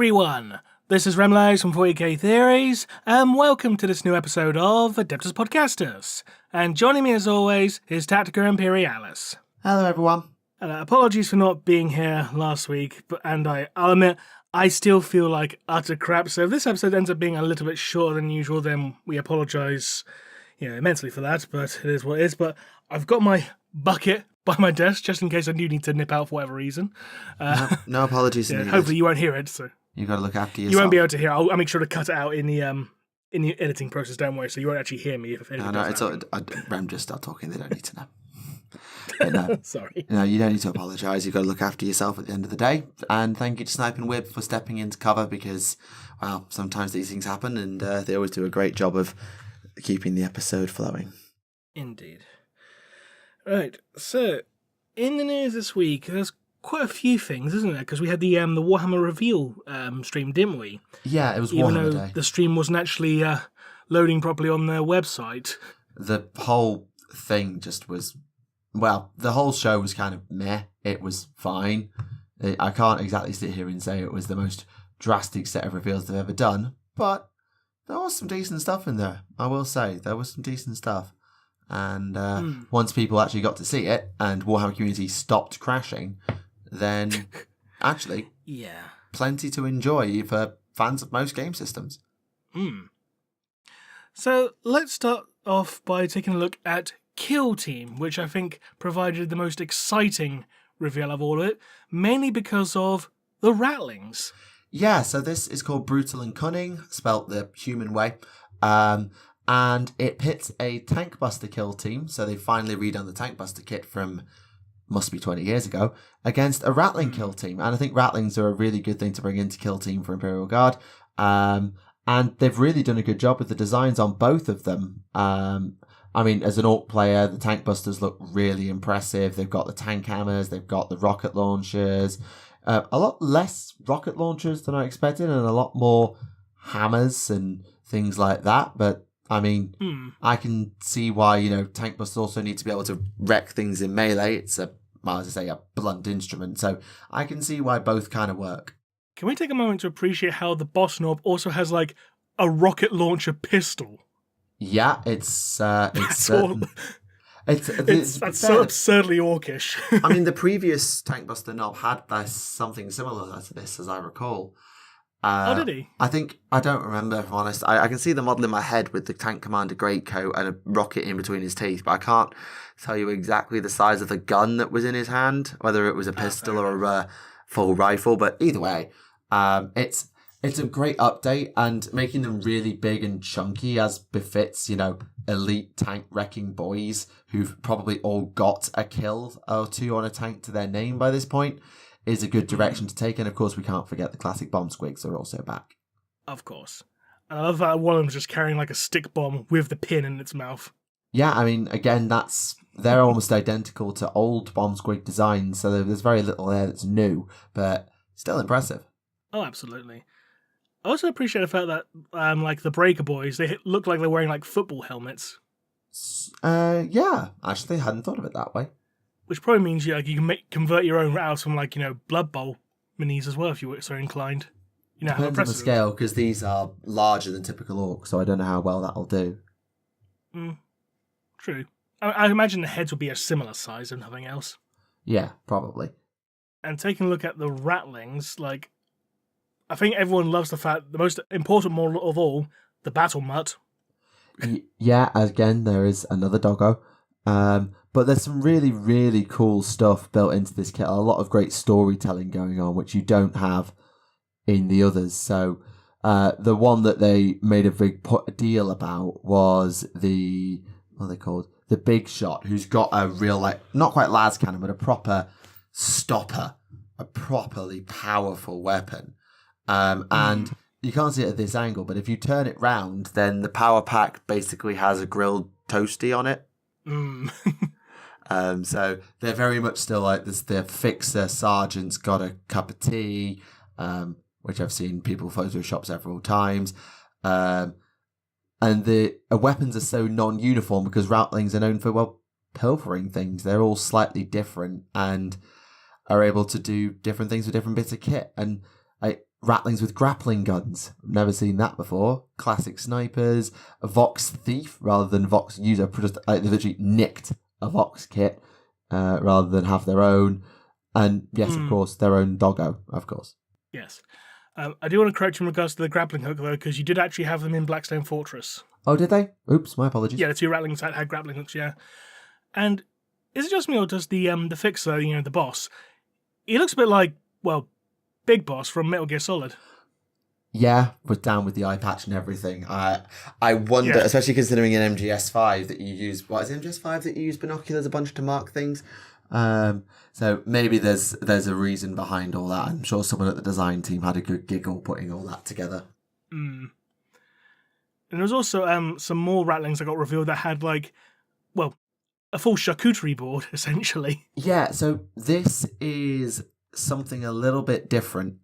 everyone! This is Remleiz from 40k Theories, and welcome to this new episode of Adeptus Podcastus. And joining me as always is Tactica Imperialis. Hello everyone. Apologies for not being here last week, and I'll admit, I still feel like utter crap, so if this episode ends up being a little bit shorter than usual, then we apologise immensely for that, but it is what it is. But I've got my bucket by my desk, just in case I do need to nip out for whatever reason. No apologies. Hopefully you won't hear it, so... You've got to look after yourself. You won't be able to hear. I'll make sure to cut it out in the editing process. Don't worry, so you won't actually hear me if anything. No, it's all. Rem just start talking. They don't need to know. But no, sorry. No, you don't need to apologise. You've got to look after yourself at the end of the day. And thank you to Snipe and Whip for stepping into cover because, well, sometimes these things happen, and they always do a great job of keeping the episode flowing. Indeed. Right. So, in the news this week, there's quite a few things, isn't there? Because we had the Warhammer reveal stream, didn't we? Yeah, it was Even Warhammer though Day. The stream wasn't actually loading properly on their website. The whole thing just was, well, the whole show was kind of meh. It was fine. I can't exactly sit here and say it was the most drastic set of reveals they've ever done, but there was some decent stuff in there. I will say, there was some decent stuff. And once people actually got to see it and Warhammer community stopped crashing, then actually, plenty to enjoy for fans of most game systems. So let's start off by taking a look at Kill Team, which I think provided the most exciting reveal of all of it, mainly because of the Ratlings. Yeah, so this is called Brutal and Cunning, spelt the human way. And it pits a Tank Buster Kill Team, so they finally redone the Tank Buster kit from, must be 20 years ago, against a Ratling Kill Team. And I think Ratlings are a really good thing to bring into Kill Team for Imperial Guard. And they've really done a good job with the designs on both of them. I mean, as an Orc player, the Tank Busters look really impressive. They've got the tank hammers, they've got the rocket launchers. A lot less rocket launchers than I expected, and a lot more hammers and things like that. But I mean, I can see why, Tank Busters also need to be able to wreck things in melee. It's a blunt instrument. So I can see why both kind of work. Can we take a moment to appreciate how the boss knob also has, like, a rocket launcher pistol? Yeah, it's that's so absurdly orcish. I mean, the previous Tank Buster knob had something similar to this, as I recall. Did he? I don't remember, if I'm honest. I can see the model in my head with the Tank Commander greatcoat and a rocket in between his teeth, but I can't tell you exactly the size of the gun that was in his hand, whether it was a pistol or a full rifle. But either way, it's a great update, and making them really big and chunky as befits, elite tank wrecking boys who've probably all got a kill or two on a tank to their name by this point is a good direction to take. And of course, we can't forget the classic bomb squigs are also back. Of course. And I love that one of them's just carrying like a stick bomb with the pin in its mouth. Yeah, I mean, again, they're almost identical to old bomb squig designs, so there's very little there that's new, but still impressive. Oh, absolutely. I also appreciate the fact that, like, the Breaker Boys, they look like they're wearing, like, football helmets. Yeah, actually, I hadn't thought of it that way. Which probably means you can convert your own routes from, like, Blood Bowl minis as well, if you were so inclined. Depends on the scale, because these are larger than typical orcs, so I don't know how well that'll do. True. I imagine the heads will be a similar size and nothing else. Yeah, probably. And taking a look at the Ratlings, like, I think everyone loves the fact, the most important model of all, the Battle Mutt. Yeah, again, there is another doggo. But there's some really, really cool stuff built into this kit. A lot of great storytelling going on, which you don't have in the others. So the one that they made a big deal about was what are they called? The Big Shot, who's got a real, not quite las cannon, but a proper stopper, a properly powerful weapon. And you can't see it at this angle, but if you turn it round, then the power pack basically has a grilled toasty on it. So they're very much still like this. The fixer sergeant's got a cup of tea, which I've seen people Photoshop several times. And the weapons are so non-uniform because Ratlings are known for, pilfering things. They're all slightly different and are able to do different things with different bits of kit. And Ratlings with grappling guns. Never seen that before. Classic snipers. A Vox Thief rather than Vox User. They literally nicked a Vox kit rather than have their own. And yes, of course, their own doggo, of course. Yes. I do want to correct you in regards to the grappling hook, though, because you did actually have them in Blackstone Fortress. Oh, did they? Oops, my apologies. Yeah, the 2 Ratlings had grappling hooks, yeah. And is it just me, or does the fixer, the boss, he looks a bit like, well, Big Boss from Metal Gear Solid. Yeah, but down with the eye patch and everything. I wonder, especially considering in MGS5 that you use, what is it, MGS5 that you use binoculars a bunch to mark things? So maybe there's a reason behind all that. I'm sure someone at the design team had a good giggle putting all that together. And there was also some more Ratlings that got revealed that had, like, well, a full charcuterie board, essentially. Yeah, so this is something a little bit different.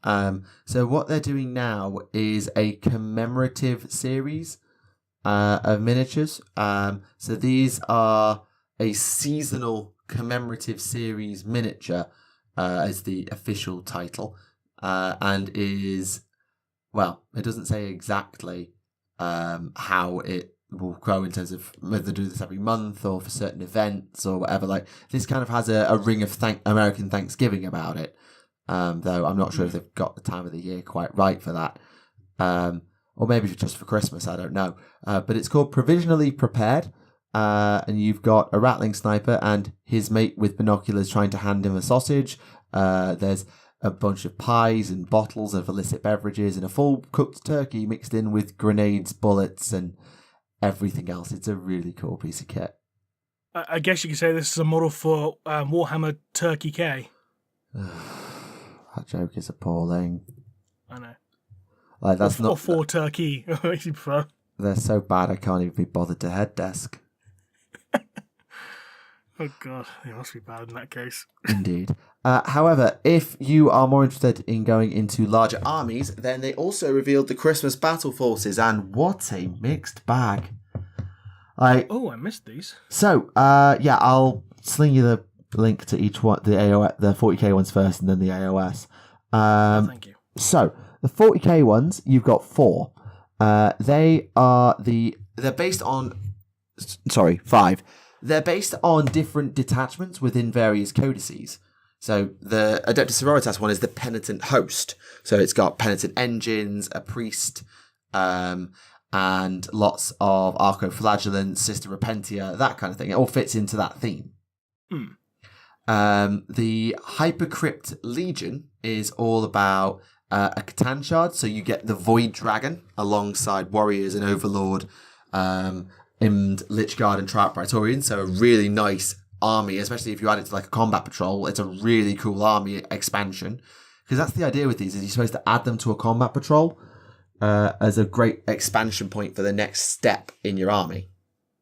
So what they're doing now is a commemorative series of miniatures. So these are a seasonal commemorative series miniature as the official title, and is, well, it doesn't say exactly how it will grow in terms of whether they do this every month or for certain events or whatever. Like, this kind of has a ring of American Thanksgiving about it, though I'm not sure if they've got the time of the year quite right for that, or maybe just for Christmas, I don't know. But it's called Provisionally Prepared, and you've got a Ratling sniper and his mate with binoculars trying to hand him a sausage. There's a bunch of pies and bottles of illicit beverages and a full cooked turkey mixed in with grenades, bullets, and everything else. It's a really cool piece of kit. I guess you could say this is a model for Warhammer Turkey K. That joke is appalling. I know. Like, that's or for Turkey, if you prefer. They're so bad I can't even be bothered to head desk. Oh god, they must be bad in that case. Indeed. However, if you are more interested in going into larger armies, then they also revealed the Christmas battle forces, and what a mixed bag. I missed these. So, I'll sling you the link to each one, the AOS, the 40k ones first, and then the AOS. Thank you. So, the 40k ones, you've got 4. They're based on, 5. They're based on different detachments within various codices. So the Adeptus Sororitas one is the Penitent Host. So it's got Penitent Engines, a Priest, and lots of Archoflagellants, Sister Repentia, that kind of thing. It all fits into that theme. The Hypercrypt Legion is all about a Catan shard. So you get the Void Dragon alongside Warriors and Overlord, and Lichguard and Trout Praetorian, so a really nice army, especially if you add it to like a combat patrol. It's a really cool army expansion, because that's the idea with these, is you're supposed to add them to a combat patrol as a great expansion point for the next step in your army.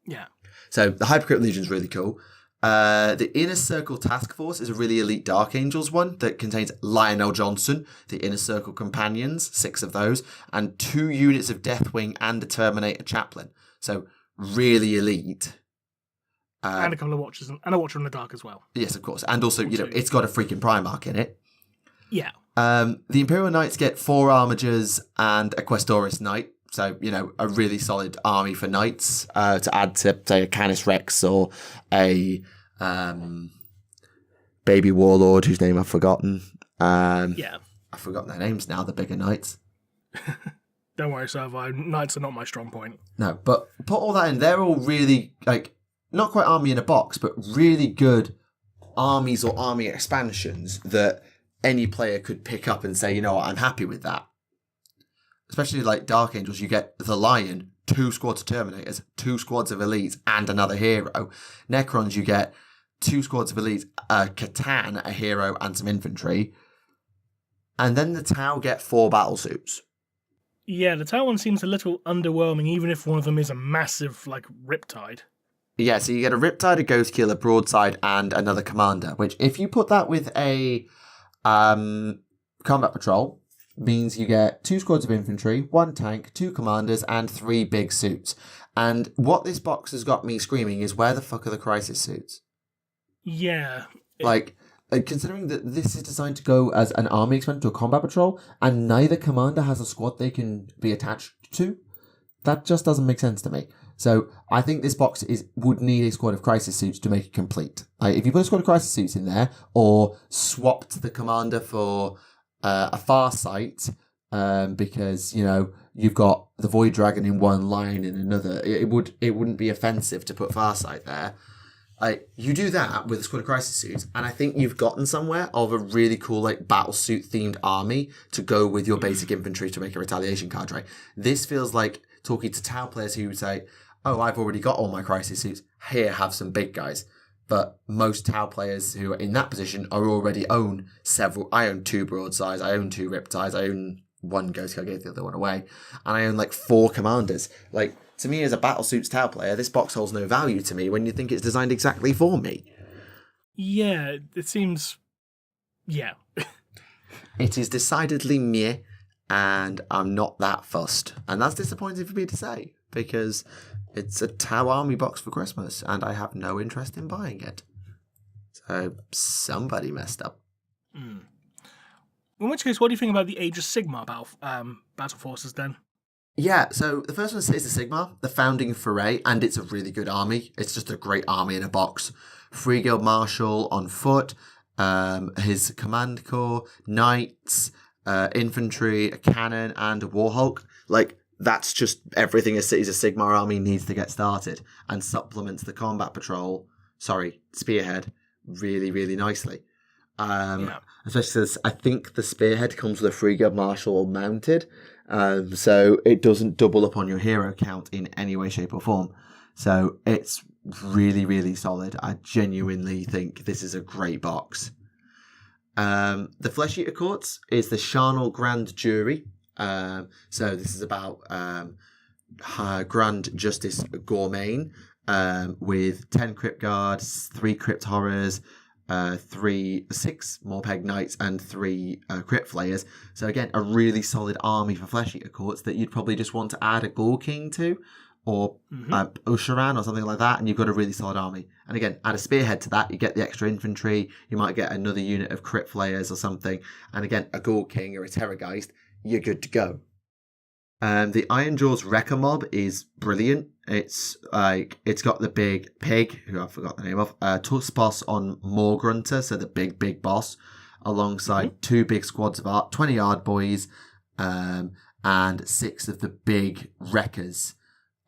Yeah. So the Hypercrypt Legion is really cool. The Inner Circle Task Force is a really elite Dark Angels one that contains Lionel Johnson, the Inner Circle Companions, 6 of those, and 2 units of Deathwing and a Terminator Chaplain. So really elite. And a couple of Watchers, and a Watcher in the Dark as well. Yes, of course. And also, it's got a freaking Primarch in it. Yeah. The Imperial Knights get 4 Armigers and a Questoris Knight. So, a really solid army for Knights to add to, say, a Canis Rex or a Baby Warlord, whose name I've forgotten. I've forgotten their names now, the bigger Knights. Don't worry, Servo. Knights are not my strong point. No, but put all that in. They're all really, not quite army in a box, but really good armies or army expansions that any player could pick up and say, you know what, I'm happy with that. Especially like Dark Angels, you get the Lion, 2 squads of Terminators, 2 squads of Elites, and another hero. Necrons, you get 2 squads of Elites, a Catan, a hero, and some infantry. And then the Tau get 4 battle suits. Yeah, the Tau one seems a little underwhelming, even if one of them is a massive, Riptide. Yeah, so you get a Riptide, a Ghostkeel, a Broadside, and another Commander, which if you put that with a combat patrol, means you get 2 squads of infantry, 1 tank, 2 commanders, and 3 big suits. And what this box has got me screaming is, where the fuck are the crisis suits? Yeah. considering that this is designed to go as an army expansion to a combat patrol, and neither commander has a squad they can be attached to, that just doesn't make sense to me. So I think this box would need a squad of crisis suits to make it complete. If you put a squad of crisis suits in there, or swapped the commander for a Farsight, because you've got the Void Dragon in one line in another, it wouldn't be offensive to put Farsight there. You do that with a squad of crisis suits, and I think you've gotten somewhere of a really cool battle suit themed army to go with your basic infantry to make a retaliation card, right? This feels like talking to Tau players who would say, "Oh, I've already got all my crisis suits. Here, have some big guys." But most Tau players who are in that position already own several. I own 2 broadsides, I own 2 riptides, I own 1 ghost, I gave the other one away, and I own 4 commanders. To me, as a Battlesuits Tau player, this box holds no value to me when you think it's designed exactly for me. Yeah, it seems... Yeah. It is decidedly meh, and I'm not that fussed. And that's disappointing for me to say, because it's a Tau army box for Christmas, and I have no interest in buying it. So, somebody messed up. In which case, what do you think about the Age of Sigmar battle forces, then? Yeah, so the first one is the Sigmar, the founding foray, and it's a really good army. It's just a great army in a box. Free Guild Marshal on foot, his command corps, knights, infantry, a cannon, and a Warhulk. That's just everything a Cities of Sigmar army needs to get started, and supplements the combat patrol, spearhead, really, really nicely. Especially since I think the spearhead comes with a Free Guild Marshal mounted, so it doesn't double up on your hero count in any way, shape, or form. So it's really, really solid. I genuinely think this is a great box. The Flesh Eater Courts is the Charnel Grand Jury. So this is about Grand Justice Gormain, with 10 Crypt Guards, 3 Crypt Horrors, 6 Morpeg Knights, and 3 Crypt Flayers. So again, a really solid army for Flesh Eater Courts that you'd probably just want to add a Ghoul King to, or Usharan or something like that, and you've got a really solid army. And again, add a Spearhead to that, you get the extra infantry, you might get another unit of Crypt Flayers or something, and again, a Ghoul King or a Terrorgeist, you're good to go. The Ironjaw's Wrecker Mob is brilliant. It's got the big pig, who I forgot the name of, Tuspos on Morgrunter, so the big boss, alongside 2 big squads of 20 Yard Boys, and 6 of the big Wreckers.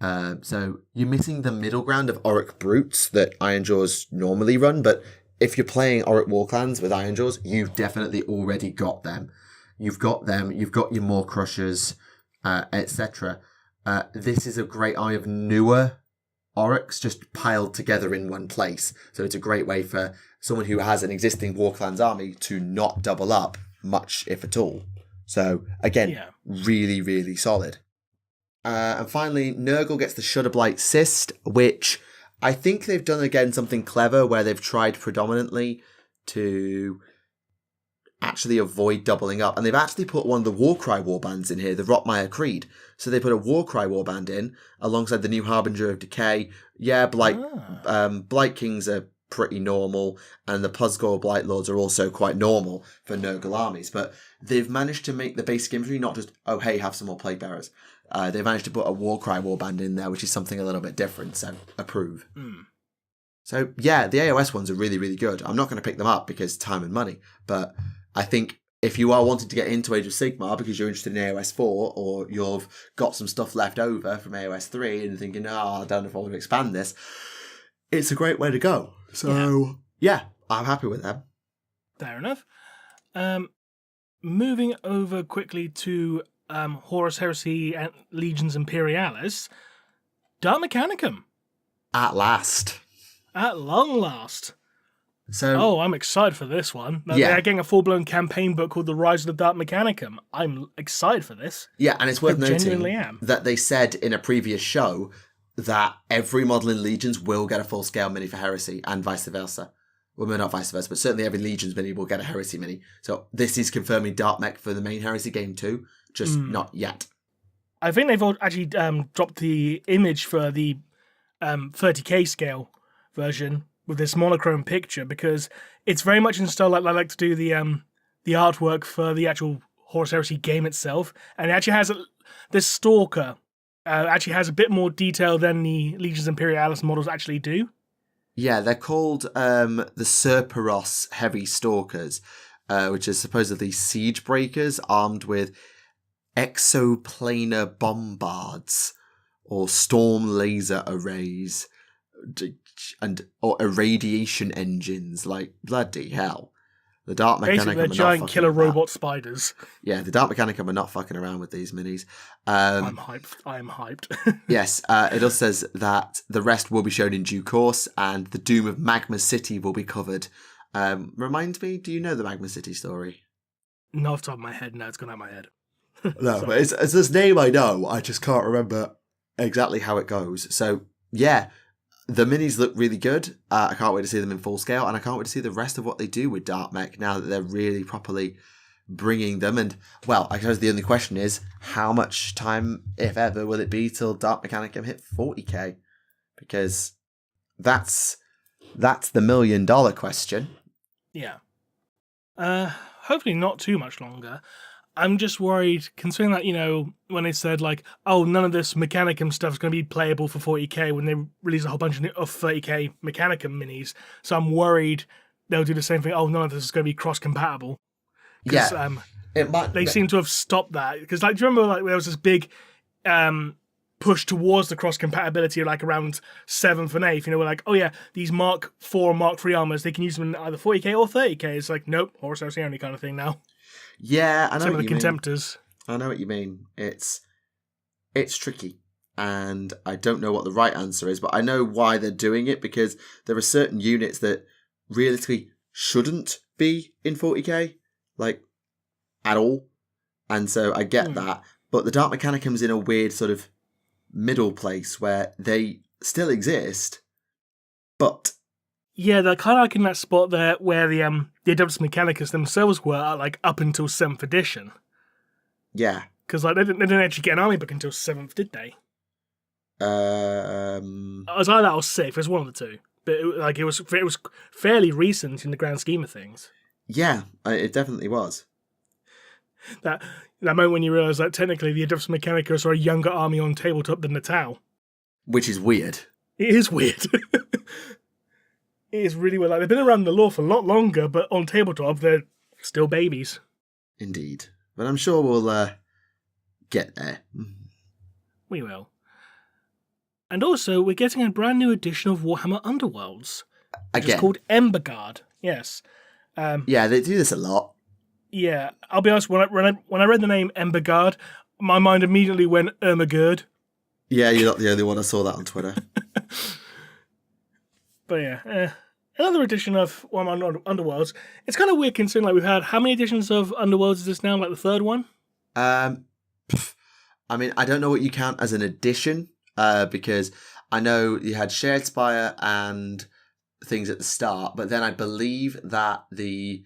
So you're missing the middle ground of Auric Brutes that Ironjaws normally run, but if you're playing Auric Warclans with Ironjaws, you've definitely already got them. You've got your Maw Crushers, etc. This is a great army of newer Aurics just piled together in one place. So it's a great way for someone who has an existing Warclans army to not double up much, if at all. So again, really, really solid. And finally, Nurgle gets the Shudderblight Cyst, which I think they've done again something clever where they've tried predominantly to actually avoid doubling up, and they've actually put one of the Warcry warbands in here, the Rotmire Creed. So they put a Warcry warband in alongside the new Harbinger of Decay. Blight Kings are pretty normal, and the Puzgor Blight Lords are also quite normal for Nurgle armies, but they've managed to make the basic infantry not just, oh hey, have some more Plague Bearers. They've managed to put a Warcry warband in there, which is something a little bit different, so approve. So yeah, the AOS ones are really, really good. I'm not going to pick them up because time and money, but I think if you are wanting to get into Age of Sigmar because you're interested in AOS 4, or you've got some stuff left over from AOS 3 and thinking, I don't know if I want to expand this, it's a great way to go. So yeah I'm happy with them. Fair enough. Moving over quickly to Horus, Heresy, and Legions Imperialis, Dark Mechanicum. At last. At long last. So, I'm excited for this one. They're getting a full-blown campaign book called The Rise of the Dark Mechanicum. I'm excited for this. Yeah, and it's worth noting am. that they said in a previous show that every model in Legions will get a full-scale mini for Heresy, and vice versa. Well, not vice versa, but certainly every Legions mini will get a Heresy mini. So this is confirming Dark Mech for the main Heresy game too, just not yet. I think they've actually dropped the image for the 30k scale version, with this monochrome picture, because it's very much in style like I like to do the artwork for the actual Horus Heresy game itself, and it actually has this Stalker actually has a bit more detail than the Legions Imperialis models actually do. Yeah, they're called the Cerberos Heavy Stalkers, which is supposedly siege breakers armed with exoplanar bombards or storm laser arrays or irradiation engines. Like, bloody hell. The Dark Mechanicum Basically, they're giant killer robot spiders. Yeah, the Dark Mechanicum are not fucking around with these minis. I'm hyped. I am hyped. Yes, it also says that the rest will be shown in due course, and the doom of Magma City will be covered. Remind me, do you know the Magma City story? Not off the top of my head. No, it's gone out of my head. No, but it's this name I know. I just can't remember exactly how it goes. So, yeah, the minis look really good. I can't wait to see them in full scale, and I can't wait to see the rest of what they do with Dark Mech now that they're really properly bringing them. And, well, I suppose the only question is, how much time, if ever, will it be till Dark Mechanicum hit 40k? Because that's the $1 million question. Yeah. Hopefully not too much longer. I'm just worried, considering that, when they said, like, oh, none of this Mechanicum stuff is going to be playable for 40k when they release a whole bunch of 30k Mechanicum minis. So I'm worried they'll do the same thing. Oh, none of this is going to be cross-compatible. Yeah. They seem to have stopped that. Because, like, do you remember, like, there was this big push towards the cross-compatibility, like, around 7th and 8th? We're like, oh, yeah, these Mark 4 and Mark 3 armors, they can use them in either 40k or 30k. It's like, nope, Horus Heresy only kind of thing now. Yeah, I know Some what of the you contemptors. mean. I know what you mean. It's tricky, and I don't know what the right answer is, but I know why they're doing it, because there are certain units that realistically shouldn't be in 40k, like, at all. And so I get that, but the Dark Mechanicum's in a weird sort of middle place where they still exist, but... Yeah, they're kind of like in that spot there where the Adeptus Mechanicus themselves were, like, up until 7th edition. Yeah. Because, like, they didn't actually get an army book until 7th, did they? It was either that or 6th. It was one of the two. But, it was fairly recent in the grand scheme of things. Yeah, it definitely was. That moment when you realise that technically the Adeptus Mechanicus are a younger army on tabletop than the Tau. Which is weird. It is weird. It is really weird. Like, they've been around the lore for a lot longer, but on tabletop, they're still babies. Indeed. But I'm sure we'll get there. We will. And also, we're getting a brand new edition of Warhammer Underworlds. Which is called Emberguard. Yes. Yeah, they do this a lot. Yeah, I'll be honest, when I read the name Emberguard, my mind immediately went Ermagerd. Yeah, you're not the only one. I saw that on Twitter. But yeah, another edition of Warhammer Underworlds. It's kind of weird considering, like, we've had, how many editions of Underworlds is this now? Like the third one? I mean, I don't know what you count as an edition, because I know you had Shared Spire and things at the start, but then I believe that the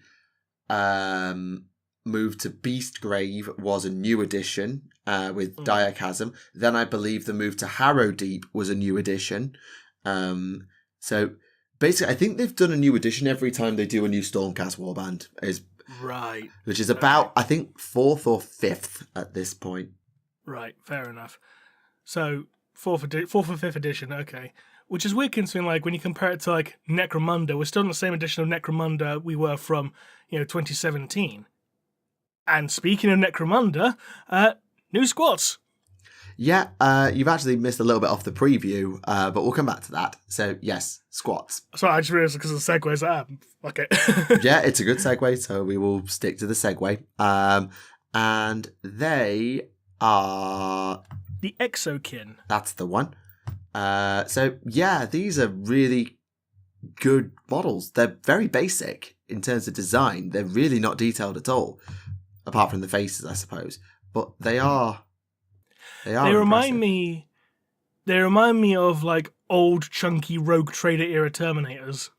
move to Beastgrave was a new edition with Diachasm. Then I believe the move to Harrowdeep was a new edition. So basically, I think they've done a new edition every time they do a new Stormcast warband. Right. Which is about, I think, 4th or 5th at this point. Right, fair enough. So, 4th or 5th edition, okay. Which is weird considering, like, when you compare it to, like, Necromunda, we're still in the same edition of Necromunda we were from, 2017. And speaking of Necromunda, new squats. Yeah, you've actually missed a little bit off the preview, but we'll come back to that. So, yes, squats. Sorry, I just realised because of the segues. Okay. Yeah, it's a good segue, so we will stick to the segue. And they are... The Exokin. That's the one. So, yeah, these are really good models. They're very basic in terms of design. They're really not detailed at all, apart from the faces, I suppose. But they are... They remind me of, like, old chunky Rogue Trader era Terminators.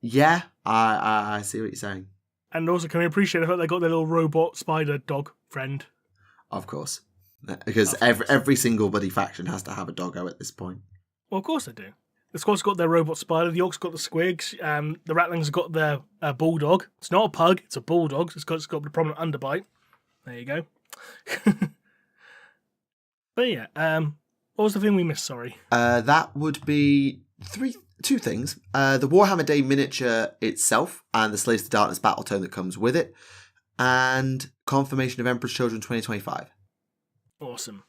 Yeah, I see what you're saying. And also, can we appreciate the fact they got their little robot spider dog friend? Of course, because every single bloody faction has to have a doggo at this point. Well, of course they do. The squad's got their robot spider, the orcs got the squigs, the ratlings got their bulldog. It's not a pug, it's a bulldog. It's got the prominent underbite. There you go. But yeah, what was the thing we missed, sorry? That would be two things. The Warhammer Day miniature itself and the Slaves to Darkness battle tome that comes with it, and confirmation of Emperor's Children 2025. Awesome.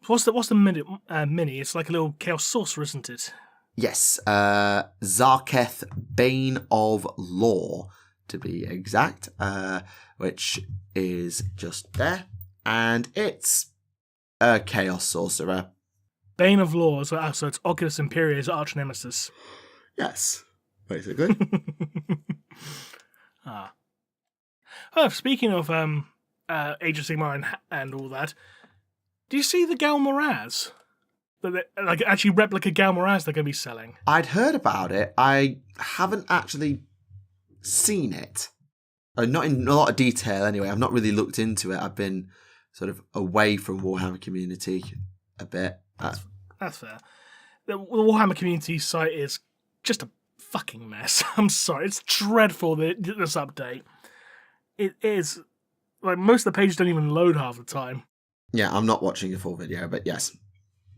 What's the mini? It's like a little Chaos Sorcerer, isn't it? Yes. Zarketh, Bane of Law, to be exact, which is just there. And it's a Chaos Sorcerer. Bane of Law, so it's Oculus Imperialis arch nemesis. Yes, basically. Speaking of Age of Sigmar and all that, do you see the Gal Moraz? Like actually replica Gal Moraz they're going to be selling? I'd heard about it. I haven't actually seen it. Not in a lot of detail anyway. I've not really looked into it. I've been sort of away from Warhammer community a bit. That's fair. The Warhammer community site is just a fucking mess. I'm sorry. It's dreadful, this update. It is. Like, most of the pages don't even load half the time. Yeah, I'm not watching a full video, but yes.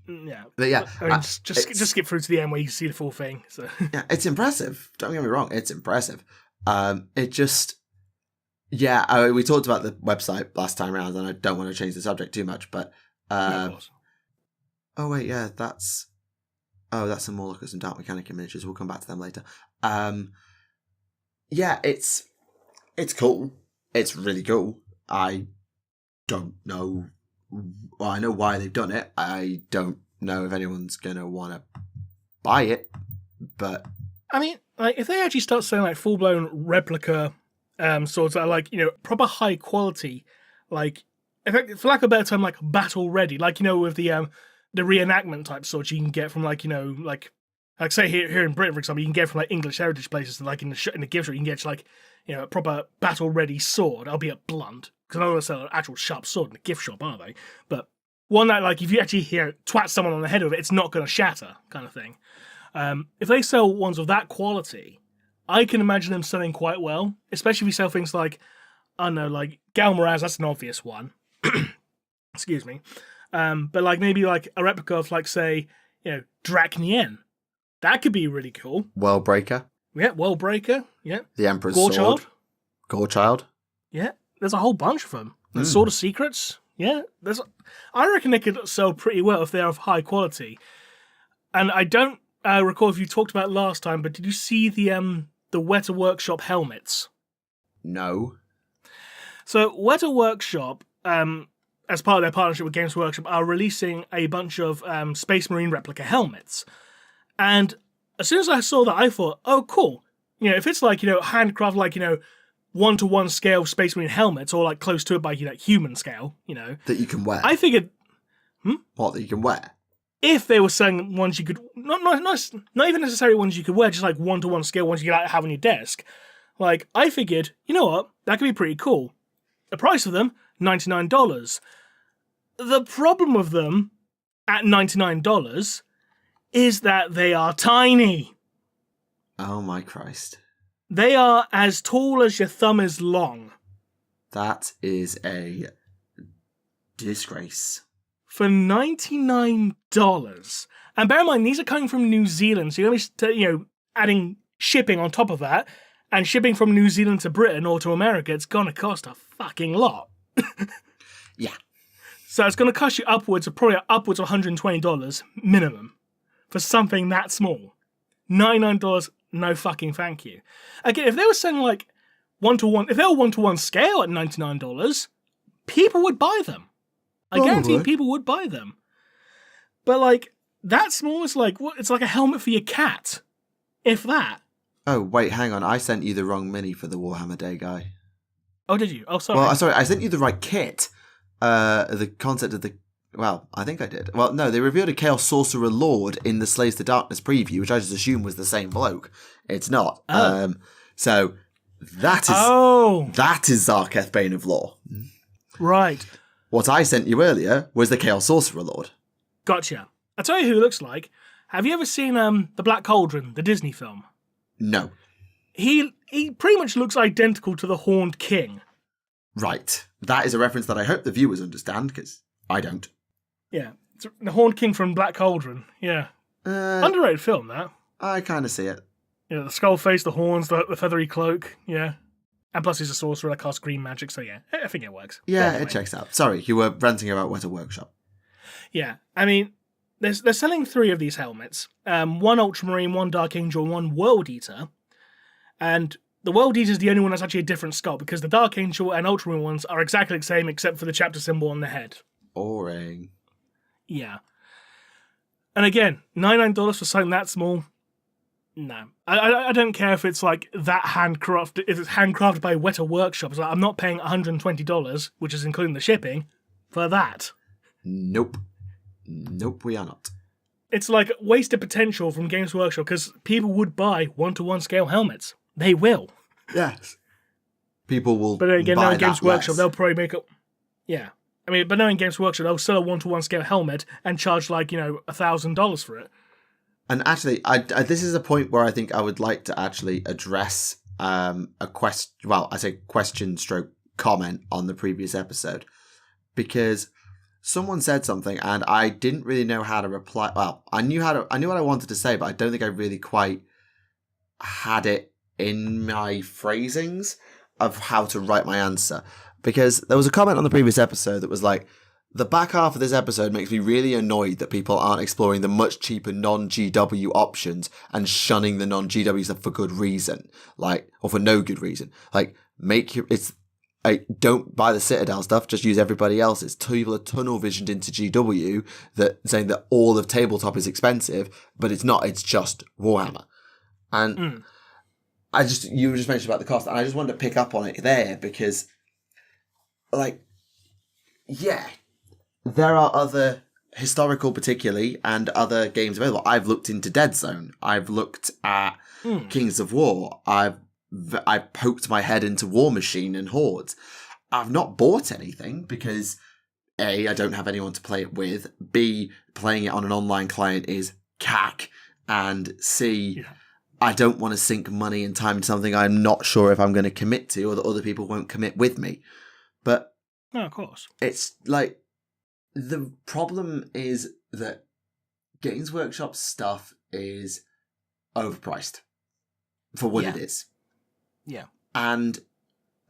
Yeah. But yeah. I mean, just skip through to the end where you see the full thing. So. Yeah, it's impressive. Don't get me wrong. It's impressive. It just... Yeah, we talked about the website last time around, and I don't want to change the subject too much, but... oh, wait, yeah, that's... Oh, that's some more some Dark Mechanicum miniatures. We'll come back to them later. Yeah, it's cool. It's really cool. I don't know... Well, I know why they've done it. I don't know if anyone's going to want to buy it, but... I mean, like, if they actually start selling, like, full-blown replica swords that are, like, proper high quality, like, for lack of a better term, like, battle-ready, like, with the reenactment type swords you can get from, like, like say here in Britain, for example, you can get from, like, English heritage places, like, in the gift shop, you can get, like, a proper battle-ready sword, albeit blunt. Because I don't want to sell an actual sharp sword in the gift shop, are they? But one that, like, if you actually twat someone on the head with it, it's not going to shatter, kind of thing. If they sell ones of that quality, I can imagine them selling quite well, especially if you sell things like, I don't know, like Gal Moraz, that's an obvious one. Excuse me. But, like, maybe, like, a replica of, like, say, Draknien. That could be really cool. Worldbreaker. Yeah, Worldbreaker. Yeah. The Emperor's Gorechild. Sword. Gorechild. Yeah. There's a whole bunch of them. The Sword of Secrets. Yeah. I reckon they could sell pretty well if they're of high quality. And I don't recall if you talked about it last time, but did you see the Weta Workshop helmets? No. So Weta Workshop, as part of their partnership with Games Workshop, are releasing a bunch of Space Marine replica helmets. And as soon as I saw that, I thought, oh, cool. If it's like, handcraft, like, 1-to-1 scale Space Marine helmets, or like close to it by human scale, that you can wear. I figured, What, that you can wear? If they were selling ones you could, not even necessarily ones you could wear, just like 1-to-1 scale ones you could have on your desk. Like, I figured, you know what, that could be pretty cool. The price of them, $99. The problem with them at $99 is that they are tiny. Oh my Christ. They are as tall as your thumb is long. That is a disgrace. For $99. And bear in mind, these are coming from New Zealand, so you're going to be, adding shipping on top of that, and shipping from New Zealand to Britain or to America, it's going to cost a fucking lot. Yeah. So it's going to cost you upwards of $120 minimum for something that small. $99, no fucking thank you. Again, if they were selling like 1-to-1, if they were 1-to-1 scale at $99, people would buy them. I guarantee people would buy them. But like, that small is like, what? It's like a helmet for your cat. If that. Oh, wait, hang on. I sent you the wrong mini for the Warhammer Day guy. Oh, did you? Oh, sorry. Well, sorry, I sent you the right kit. The concept of the... Well, I think I did. Well, no, they revealed a Chaos Sorcerer Lord in the Slaves to Darkness preview, which I just assumed was the same bloke. It's not. Oh. So, that is Zarketh, Bane of Law. Right. What I sent you earlier was the Chaos Sorcerer Lord. Gotcha. I'll tell you who it looks like. Have you ever seen The Black Cauldron, the Disney film? No. He pretty much looks identical to the Horned King. Right. That is a reference that I hope the viewers understand, because I don't. Yeah. It's the Horned King from Black Cauldron. Yeah. Underrated film, that. I kind of see it. Yeah, the skull face, the horns, the feathery cloak. Yeah. And plus he's a sorcerer that casts green magic, so yeah, I think it works. Yeah, anyway. It checks out. Sorry, you were ranting about Weta Workshop. Yeah, I mean, they're selling 3 of these helmets. 1 Ultramarine, 1 Dark Angel, 1 World Eater. And the World Eater is the only one that's actually a different sculpt, because the Dark Angel and Ultramarine ones are exactly the same except for the chapter symbol on the head. Boring. Yeah. And again, $99 for something that small? No. I don't care if it's like that handcrafted, if it's handcrafted by Weta Workshop. It's like, I'm not paying $120, which is including the shipping, for that. Nope. Nope, we are not. It's like wasted potential from Games Workshop, because people would buy 1-to-1 scale helmets. They will. Yes. People will. But then again, buy knowing Games that Workshop, less. they'll probably make up. Yeah. I mean, but knowing Games Workshop, they'll sell a 1-to-1 scale helmet and charge like, $1,000 for it. And actually, this is a point where I think I would like to actually address a question stroke comment on the previous episode, because someone said something and I didn't really know how to reply. Well, I knew what I wanted to say, but I don't think I really quite had it in my phrasings of how to write my answer, because there was a comment on the previous episode that was like, the back half of this episode makes me really annoyed that people aren't exploring the much cheaper non-GW options and shunning the non-GW stuff for good reason, or for no good reason. Don't buy the Citadel stuff, just use everybody else's. People are tunnel visioned into GW saying that all of tabletop is expensive, but it's not, it's just Warhammer. And you were just mentioning about the cost, and I just wanted to pick up on it there because, there are other historical, particularly, and other games available. I've looked into Dead Zone. I've looked at Kings of War. I've poked my head into War Machine and Hordes. I've not bought anything because A, I don't have anyone to play it with. B, playing it on an online client is cack. And C, I don't want to sink money and time into something I'm not sure if I'm going to commit to, or that other people won't commit with me. But no, of course, it's like, the problem is that Games Workshop stuff is overpriced for what it is. Yeah. And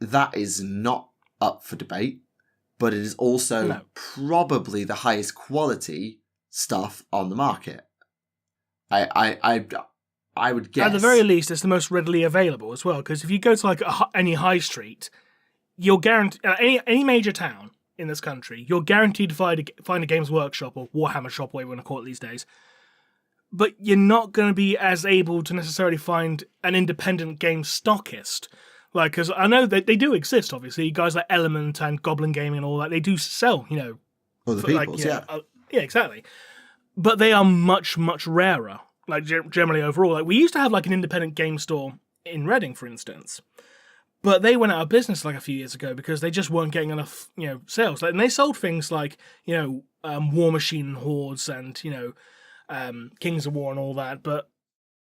that is not up for debate, but it is also probably the highest quality stuff on the market. I would guess. At the very least, it's the most readily available as well, because if you go to any high street, you're guaranteed, any major town in this country, you're guaranteed to find a Games Workshop or Warhammer shop, whatever you want to call it these days. But you're not going to be as able to necessarily find an independent game stockist. Because I know that they do exist, obviously. Guys like Element and Goblin Gaming and all that, they do sell, Other people's, yeah, exactly. But they are much, much rarer, generally overall. We used to have an independent game store in Reading, for instance. But they went out of business a few years ago because they just weren't getting enough, sales. And they sold things like, War Machine and Hordes and, Kings of War and all that. But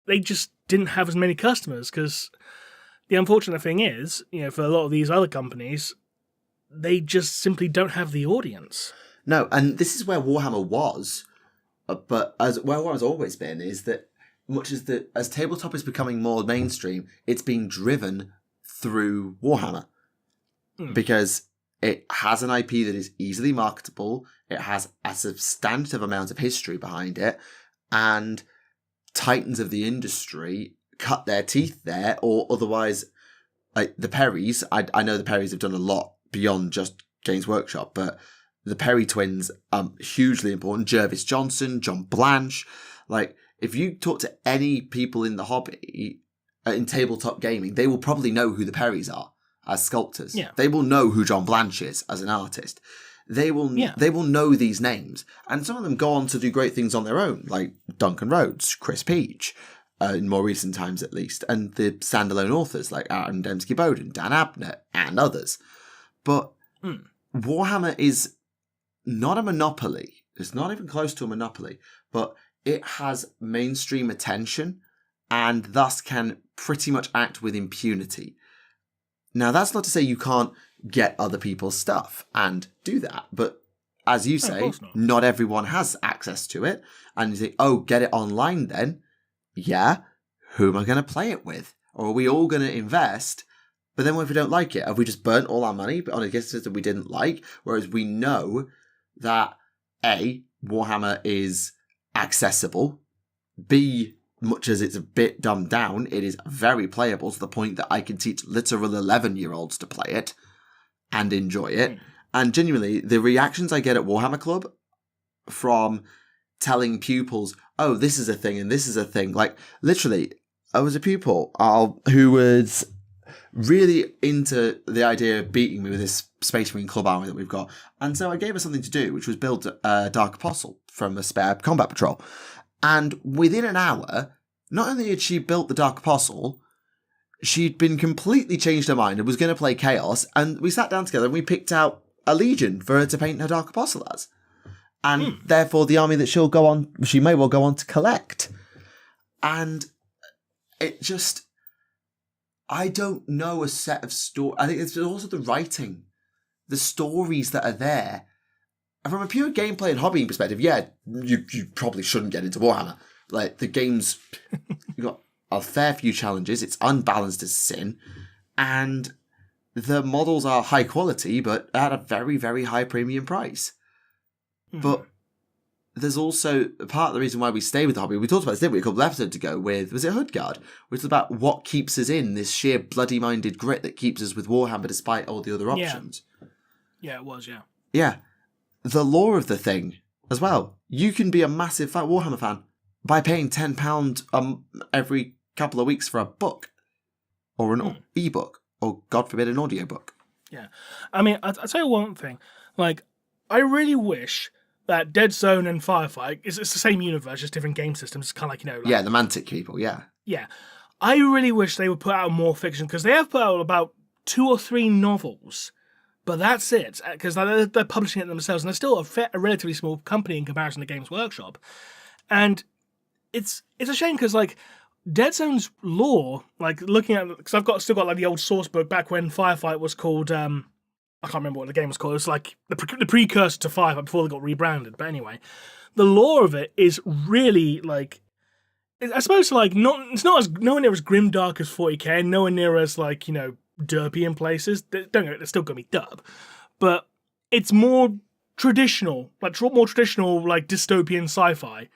they just didn't have as many customers because the unfortunate thing is, for a lot of these other companies, they just simply don't have the audience. No, and this is where Warhammer was. But where Warhammer's always been is that much as tabletop is becoming more mainstream, it's being driven through Warhammer because it has an IP that is easily marketable, it has a substantive amount of history behind it, and titans of the industry cut their teeth there, or otherwise, the Perrys, I know the Perrys have done a lot beyond just Games Workshop, but the Perry twins are hugely important. Jervis Johnson, John Blanche, if you talk to any people in the hobby, in tabletop gaming, they will probably know who the Perrys are as sculptors. Yeah. They will know who John Blanche is as an artist. They will know these names. And some of them go on to do great things on their own, like Duncan Rhodes, Chris Peach, in more recent times at least, and the standalone authors like Aaron Dembski-Bowden, Dan Abnett, and others. But Warhammer is not a monopoly. It's not even close to a monopoly, but it has mainstream attention and thus can pretty much act with impunity. Now, that's not to say you can't get other people's stuff and do that, but as you say, not everyone has access to it. And you think, oh, get it online then? Yeah, who am I going to play it with? Or are we all going to invest? But then what if we don't like it? Have we just burnt all our money on a game system we didn't like? Whereas we know that A, Warhammer is accessible. B, much as it's a bit dumbed down, it is very playable to the point that I can teach literal 11-year-olds to play it and enjoy it. And genuinely, the reactions I get at Warhammer Club from telling pupils, oh, this is a thing and this is a thing. Like, literally, I was a pupil who was really into the idea of beating me with this Space Marine Club army that we've got. And so I gave her something to do, which was build a Dark Apostle from a spare combat patrol. And within an hour, not only had she built the Dark Apostle, she'd been completely changed her mind and was going to play Chaos. And we sat down together and we picked out a Legion for her to paint her Dark Apostle as. And therefore the army that she may well go on to collect. And it just, I don't know a set of stories. I think it's also the writing, the stories that are there. And from a pure gameplay and hobbying perspective, yeah, you probably shouldn't get into Warhammer. Like, the game's you've got a fair few challenges. It's unbalanced as sin. And the models are high quality, but at a very, very high premium price. But there's also part of the reason why we stay with the hobby. We talked about this, didn't we, a couple of episodes ago with, was it Hoodguard? Which is about what keeps us in, this sheer bloody-minded grit that keeps us with Warhammer despite all the other options. Yeah, it was, yeah. Yeah. The lore of the thing as well. You can be a massive Warhammer fan by paying £10 every couple of weeks for a book or an ebook or, God forbid, an audiobook. Yeah. I mean, I'll tell you one thing. Like, I really wish that Dead Zone and Firefight, it's the same universe, just different game systems. It's kind of like, you know... Like, yeah, the Mantic people, yeah. Yeah. I really wish they would put out more fiction, because they have put out about 2 or 3 novels. But that's it, because they're publishing it themselves, and they're still a relatively small company in comparison to Games Workshop. And it's a shame, because, like, Dead Zone's lore, like, looking at... Because I've still got, like, the old source book back when Firefight was called... I can't remember what the game was called. It was like the precursor to Firefight before they got rebranded. But anyway, the lore of it is really, like... I suppose, like, it's not as nowhere near as grimdark as 40k, and nowhere near as, like, you know, derpy in places. Don't get it, it's still going to be derp. But it's more traditional, like dystopian sci-fi.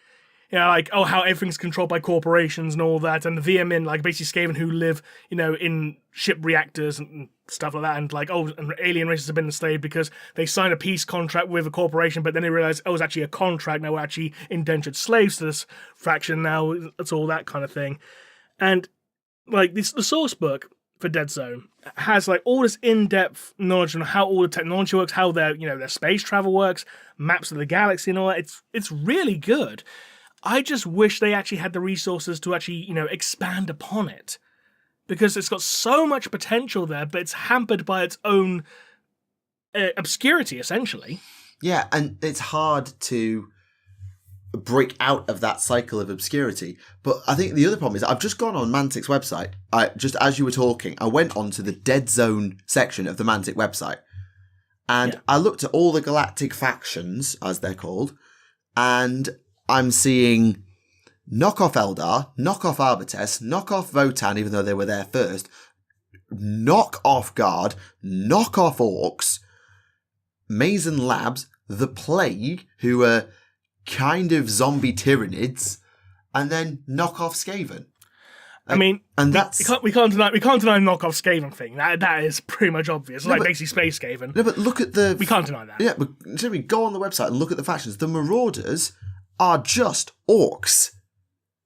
You know, like, oh, how everything's controlled by corporations and all that, and the Veermen, like, basically Skaven who live, you know, in ship reactors and stuff like that, and like, oh, and alien races have been enslaved because they signed a peace contract with a corporation, but then they realize, oh, it's actually a contract, now we're actually indentured slaves to this faction now, it's all that kind of thing. And, like, the source book for Dead Zone has, like, all this in-depth knowledge on how all the technology works, how their space travel works, maps of the galaxy and all that. It's really good. I just wish they actually had the resources to actually, you know, expand upon it. Because it's got so much potential there, but it's hampered by its own obscurity, essentially. Yeah, and it's hard to break out of that cycle of obscurity. But I think the other problem is I've just gone on Mantic's website. Just as you were talking, I went onto the Dead Zone section of the Mantic website. And I looked at all the galactic factions, as they're called, and I'm seeing knockoff Eldar, knockoff Arbites, knockoff Votan, even though they were there first, knockoff Guard, knockoff Orcs, Mason Labs, the Plague, who are kind of zombie Tyranids, and then knockoff Skaven. I mean, and that's we can't deny knockoff Skaven thing. That is pretty much obvious. It's like basically Space Skaven. No, but look at the... We can't deny that. Yeah, but we go on the website and look at the factions. The Marauders are just orcs,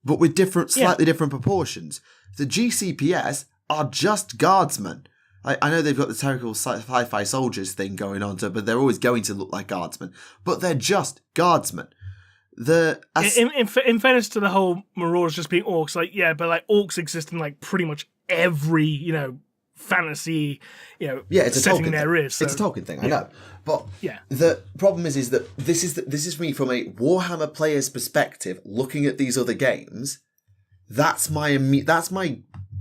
but with slightly different proportions. The GCPS are just guardsmen. I know they've got the terrible sci-fi soldiers thing going on, but they're always going to look like guardsmen. But they're just guardsmen. In fairness to the whole Marauders just being orcs, like, yeah, but like orcs exist in like pretty much every, you know, fantasy, it's a setting Tolkien there thing. is. So, it's a Tolkien thing, I know. But yeah. the problem is that this is from me from a Warhammer player's perspective, looking at these other games. That's my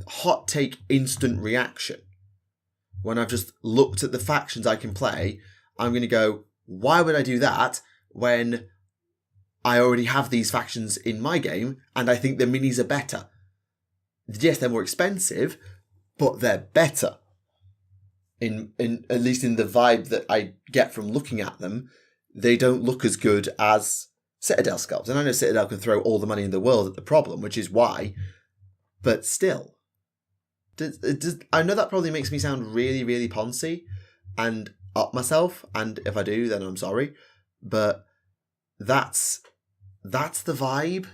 hot take instant reaction. When I've just looked at the factions I can play, I'm going to go, why would I do that when I already have these factions in my game and I think the minis are better? Yes, they're more expensive, but they're better. In at least in the vibe that I get from looking at them, they don't look as good as Citadel sculpts. And I know Citadel can throw all the money in the world at the problem, which is why, but still. I know that probably makes me sound really, really poncy and up myself, and if I do, then I'm sorry. But that's the vibe.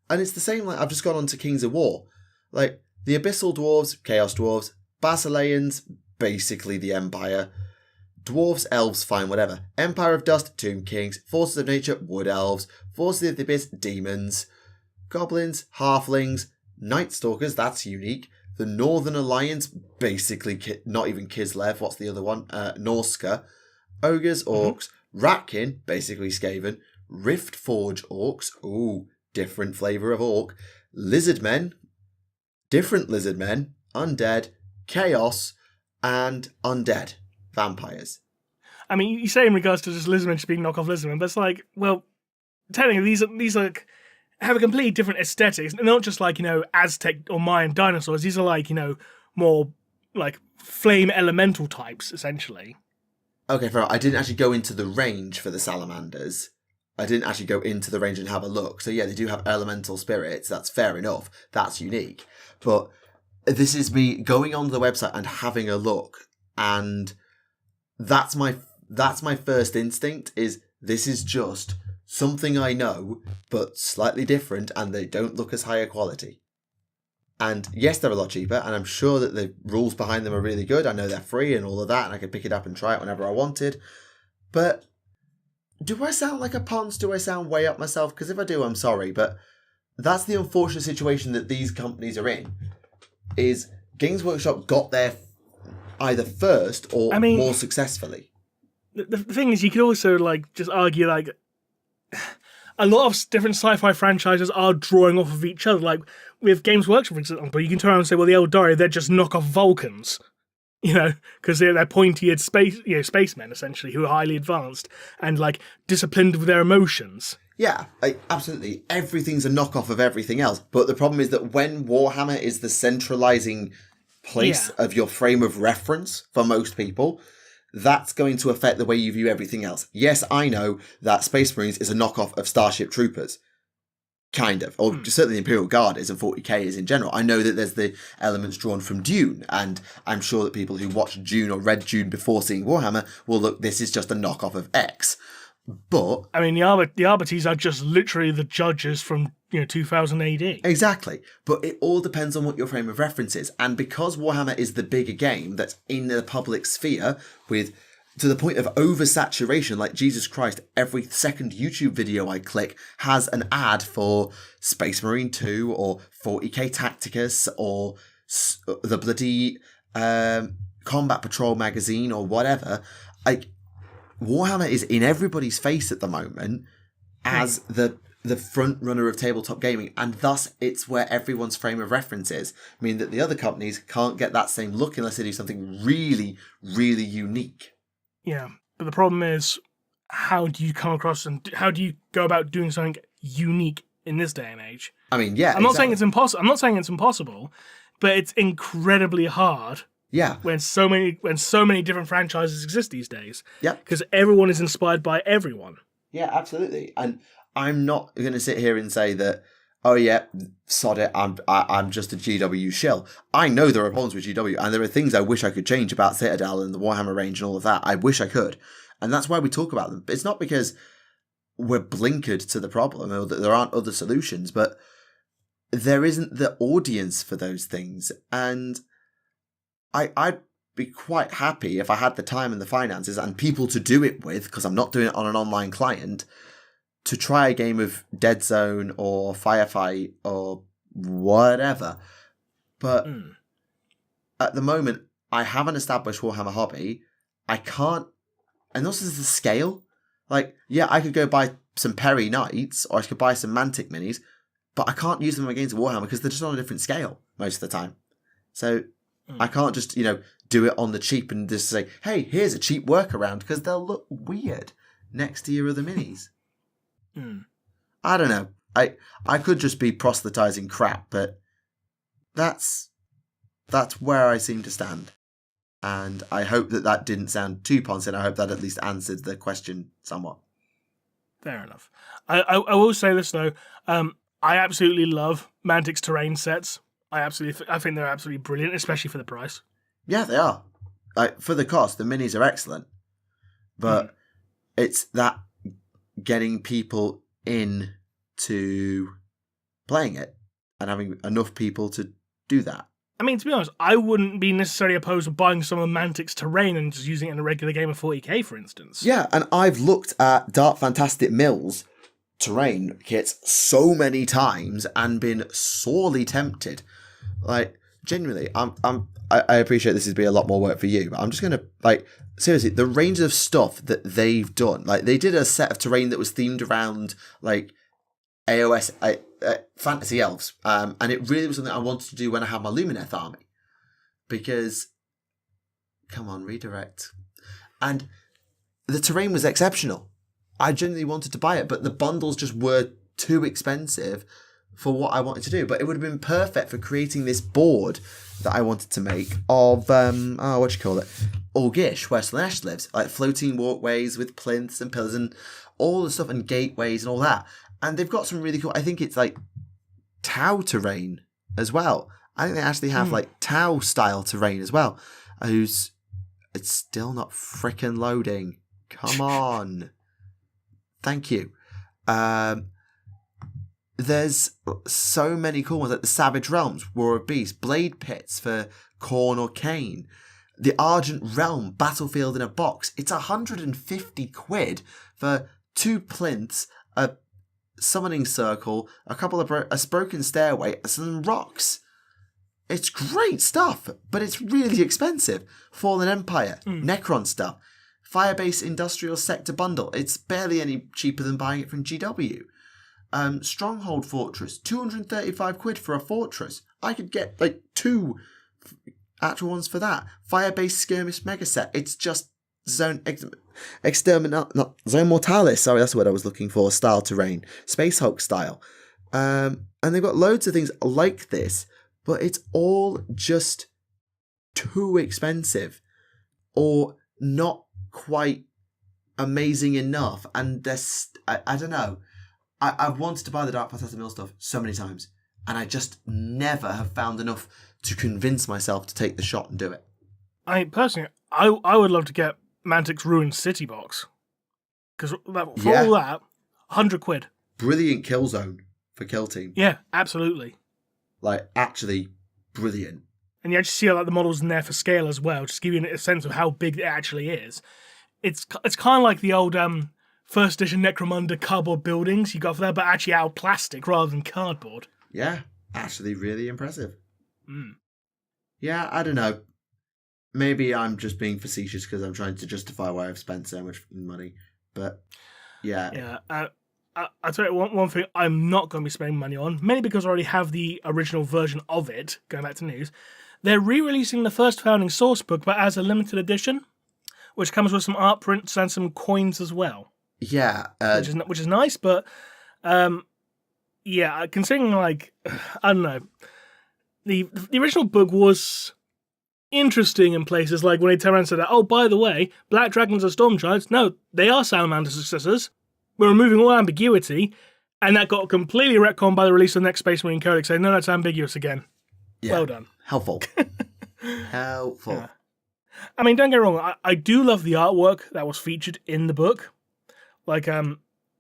And it's the same, like, I've just gone on to Kings of War. Like, the Abyssal Dwarves, Chaos Dwarves, Basileans, basically the Empire. Dwarves, Elves, fine, whatever. Empire of Dust, Tomb Kings. Forces of Nature, Wood Elves. Forces of the Abyss, Demons. Goblins, Halflings. Night Stalkers, that's unique. The Northern Alliance, basically not even Kislev, what's the other one? Norska. Ogres, Orcs. Ratkin, basically Skaven. Riftforge Orcs, ooh, different flavour of Orc. Lizardmen, different Lizardmen. Undead, Chaos, and Undead. Vampires. I mean, you say in regards to just Lizardmen just being knockoff Lizardmen, but it's like, well, technically these are have a completely different aesthetics. They're not just like, Aztec or Mayan dinosaurs. These are like, more like flame elemental types, essentially. Okay, fair enough. I didn't actually go into the range for the salamanders. I didn't actually go into the range and have a look. So yeah, they do have elemental spirits. That's fair enough. That's unique. But this is me going on the website and having a look, and that's my first instinct is this is just something I know, but slightly different, and they don't look as higher quality. And yes, they're a lot cheaper, and I'm sure that the rules behind them are really good. I know they're free and all of that, and I can pick it up and try it whenever I wanted. But do I sound like a ponce? Do I sound way up myself? Because if I do, I'm sorry, but that's the unfortunate situation that these companies are in, is Games Workshop got there either first or more successfully. The thing is, you could also just argue a lot of different sci-fi franchises are drawing off of each other. Like with Games Workshop, for example, you can turn around and say, well, the Eldari, they're just knockoff Vulcans, because they're pointy-eared spacemen, essentially, who are highly advanced and disciplined with their emotions. Yeah, absolutely. Everything's a knockoff of everything else. But the problem is that when Warhammer is the centralizing place of your frame of reference for most people, that's going to affect the way you view everything else. Yes, I know that Space Marines is a knockoff of Starship Troopers. Kind of. Or certainly the Imperial Guard is and 40k is in general. I know that there's the elements drawn from Dune, and I'm sure that people who watched Dune or read Dune before seeing Warhammer will look, this is just a knockoff of X. But I mean, the Arbites are just literally the judges from 2000 AD. Exactly. But it all depends on what your frame of reference is. And because Warhammer is the bigger game that's in the public sphere to the point of oversaturation, like Jesus Christ, every second YouTube video I click has an ad for Space Marine 2 or 40k Tacticus or the bloody Combat Patrol magazine or whatever. Warhammer is in everybody's face at the moment as the front runner of tabletop gaming, and thus it's where everyone's frame of reference is. I mean that the other companies can't get that same look unless they do something really, really unique. Yeah, but the problem is, how do you come across and how do you go about doing something unique in this day and age? I mean, yeah, I'm not saying it's impossible. I'm not saying it's impossible, but it's incredibly hard. Yeah. When so many different franchises exist these days. Yeah. Because everyone is inspired by everyone. Yeah, absolutely. And I'm not going to sit here and say that, oh yeah, sod it, I'm just a GW shill. I know there are problems with GW, and there are things I wish I could change about Citadel and the Warhammer range and all of that. I wish I could. And that's why we talk about them. It's not because we're blinkered to the problem or that there aren't other solutions, but there isn't the audience for those things. And I'd be quite happy if I had the time and the finances and people to do it with, because I'm not doing it on an online client, to try a game of Dead Zone or Firefight or whatever. But at the moment, I have an established Warhammer hobby. I can't, and also there's the scale. Like, yeah, I could go buy some Perry Knights, or I could buy some Mantic minis, but I can't use them against Warhammer because they're just on a different scale most of the time. So I can't just, do it on the cheap and just say, hey, here's a cheap workaround, because they'll look weird next to your other minis. I don't know. I could just be proselytizing crap, but that's where I seem to stand. And I hope that didn't sound too poncy. I hope that at least answered the question somewhat. Fair enough. I will say this, though. I absolutely love Mantic's terrain sets. I think they're absolutely brilliant, especially for the price. Yeah, they are. For the cost, the minis are excellent. But it's that getting people in to playing it and having enough people to do that. I mean, to be honest, I wouldn't be necessarily opposed to buying some of Mantic's terrain and just using it in a regular game of 40k, for instance. Yeah, and I've looked at Dark Fantastic Mills terrain kits so many times and been sorely tempted. Like, genuinely, I appreciate this is be a lot more work for you, but I'm just gonna, seriously, the range of stuff that they've done. Like, they did a set of terrain that was themed around AOS fantasy elves, and it really was something I wanted to do when I had my Lumineth army, because come on, redirect, and the terrain was exceptional. I genuinely wanted to buy it, but the bundles just were too expensive for what I wanted to do. But it would have been perfect for creating this board that I wanted to make of Orgish, where Slaanesh lives, like floating walkways with plinths and pillars and all the stuff and gateways and all that. And they've got some really cool, I think it's Tau terrain as well. I think they actually have Tau style terrain as well. It's still not frickin' loading. Come on. Thank you. There's so many cool ones, like the Savage Realms, War of Beasts, Blade Pits for Khorne or Khaine, the Argent Realm, Battlefield in a Box. It's 150 quid for 2 plinths, a summoning circle, a couple of a broken stairway, some rocks. It's great stuff, but it's really expensive. Fallen Empire, Necron stuff, Firebase Industrial Sector Bundle. It's barely any cheaper than buying it from GW. Stronghold Fortress, 235 quid for a fortress. I could get 2 actual ones for that. Firebase Skirmish Mega Set. It's just Zone Mortalis, sorry, that's what I was looking for, style terrain. Space Hulk style. And they've got loads of things like this, but it's all just too expensive or not quite amazing enough. And I don't know. I've wanted to buy the Dark Fantastic Mill stuff so many times, and I just never have found enough to convince myself to take the shot and do it. I would love to get Mantic's Ruined City box, because all that, 100 quid. Brilliant kill zone for Kill Team. Yeah, absolutely. Actually brilliant. And you actually see the models in there for scale as well, just give you a sense of how big it actually is. It's kind of like the old first edition Necromunda cardboard buildings you got for that, but actually out of plastic rather than cardboard. Yeah, actually really impressive. Yeah, I don't know. Maybe I'm just being facetious because I'm trying to justify why I've spent so much money. But, yeah. Yeah, I'll tell you one thing I'm not going to be spending money on, mainly because I already have the original version of it, going back to news. They're re-releasing the first Founding Source book, but as a limited edition, which comes with some art prints and some coins as well. Yeah. Which is nice, but considering I don't know, the original book was interesting in places, like when they turned around and said, oh, by the way, Black Dragons are Storm Giants. No, they are Salamander's successors. We're removing all ambiguity, and that got completely retconned by the release of the next Space Marine Codex, saying, no, that's ambiguous again. Yeah. Well done. Helpful. Helpful. Yeah. I mean, don't get me wrong, I do love the artwork that was featured in the book. The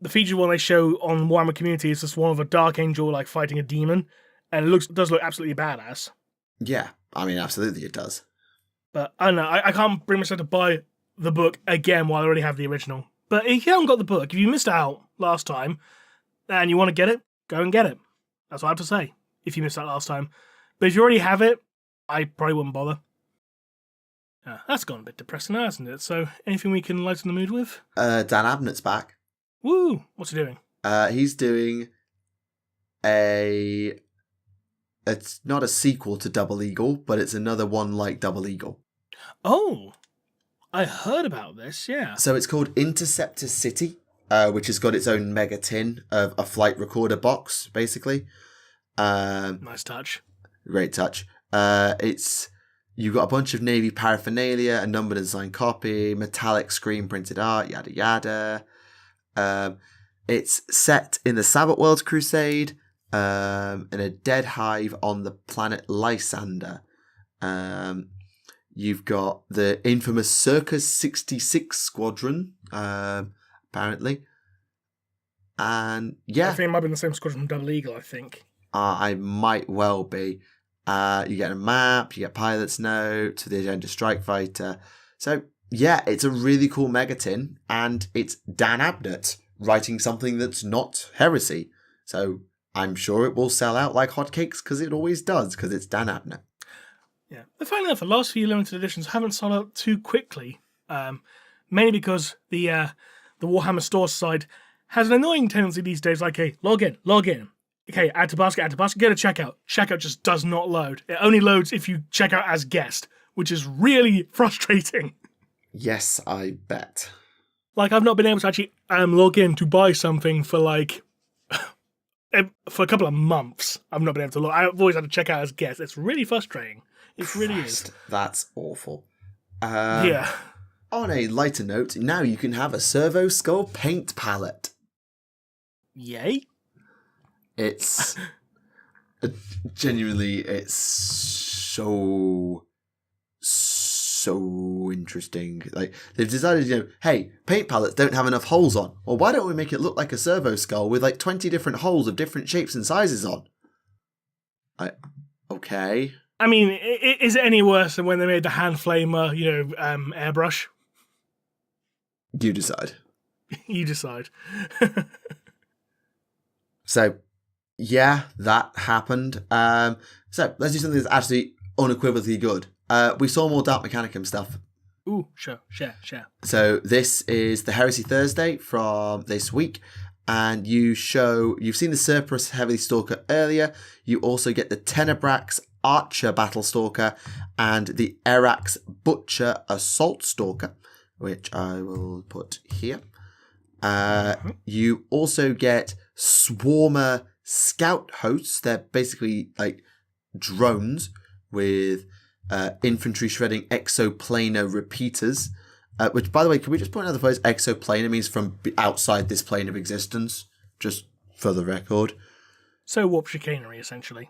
featured one they show on Warhammer Community is just one of a Dark Angel fighting a demon, and it does look absolutely badass. Yeah, I mean, absolutely it does. But I don't know, I can't bring myself to buy the book again while I already have the original. But if you haven't got the book, if you missed out last time and you want to get it, go and get it. That's what I have to say, if you missed out last time. But if you already have it, I probably wouldn't bother. That's gone a bit depressing now, hasn't it? So, anything we can lighten the mood with? Dan Abnett's back. Woo! What's he doing? He's doing it's not a sequel to Double Eagle, but it's another one like Double Eagle. Oh! I heard about this, yeah. So it's called Interceptor City, which has got its own mega tin of a flight recorder box, basically. Nice touch. Great touch. You've got a bunch of Navy paraphernalia, a numbered and signed copy, metallic screen printed art, yada yada. It's set in the Sabbath Worlds Crusade, in a dead hive on the planet Lysander. You've got the infamous Circus 66 Squadron, apparently. And yeah. I think it might be the same squadron from Double Eagle, I think. I might well be. You get a map, you get pilot's note to the Agenda Strike Fighter. So yeah, it's a really cool megatin, and it's Dan Abnett writing something that's not heresy. So I'm sure it will sell out like hotcakes, because it always does, because it's Dan Abnett. Yeah, but finally enough, the last few limited editions haven't sold out too quickly, mainly because the Warhammer store side has an annoying tendency these days, like, hey, log in. Okay, add to basket, go to checkout. Checkout just does not load. It only loads if you check out as guest, which is really frustrating. Yes, I bet. Like, I've not been able to actually log in to buy something for, like, for a couple of months. I've not been able to log. I've always had to check out as guest. It's really frustrating. It really is. That's awful. Yeah. On a lighter note, now you can have a Servo Skull paint palette. Yay. It's genuinely, it's so interesting. Like, they've decided, hey, paint palettes don't have enough holes on. Well, why don't we make it look like a Servo Skull with like 20 different holes of different shapes and sizes on? Okay. I mean, is it any worse than when they made the hand flamer, airbrush? You decide. You decide. So, yeah, that happened. So, let's do something that's actually unequivocally good. We saw more Dark Mechanicum stuff. Ooh, sure, share. So, this is the Heresy Thursday from this week. And you've seen the Cerberus Heavy Stalker earlier. You also get the Tenebrax Archer Battle Stalker and the Erax Butcher Assault Stalker, which I will put here. You also get Swarmer Scout Hosts. They're basically like drones with infantry shredding exoplanar repeaters. Which, by the way, can we just point out the phrase exoplanar means from outside this plane of existence? Just for the record. So warp chicanery, essentially.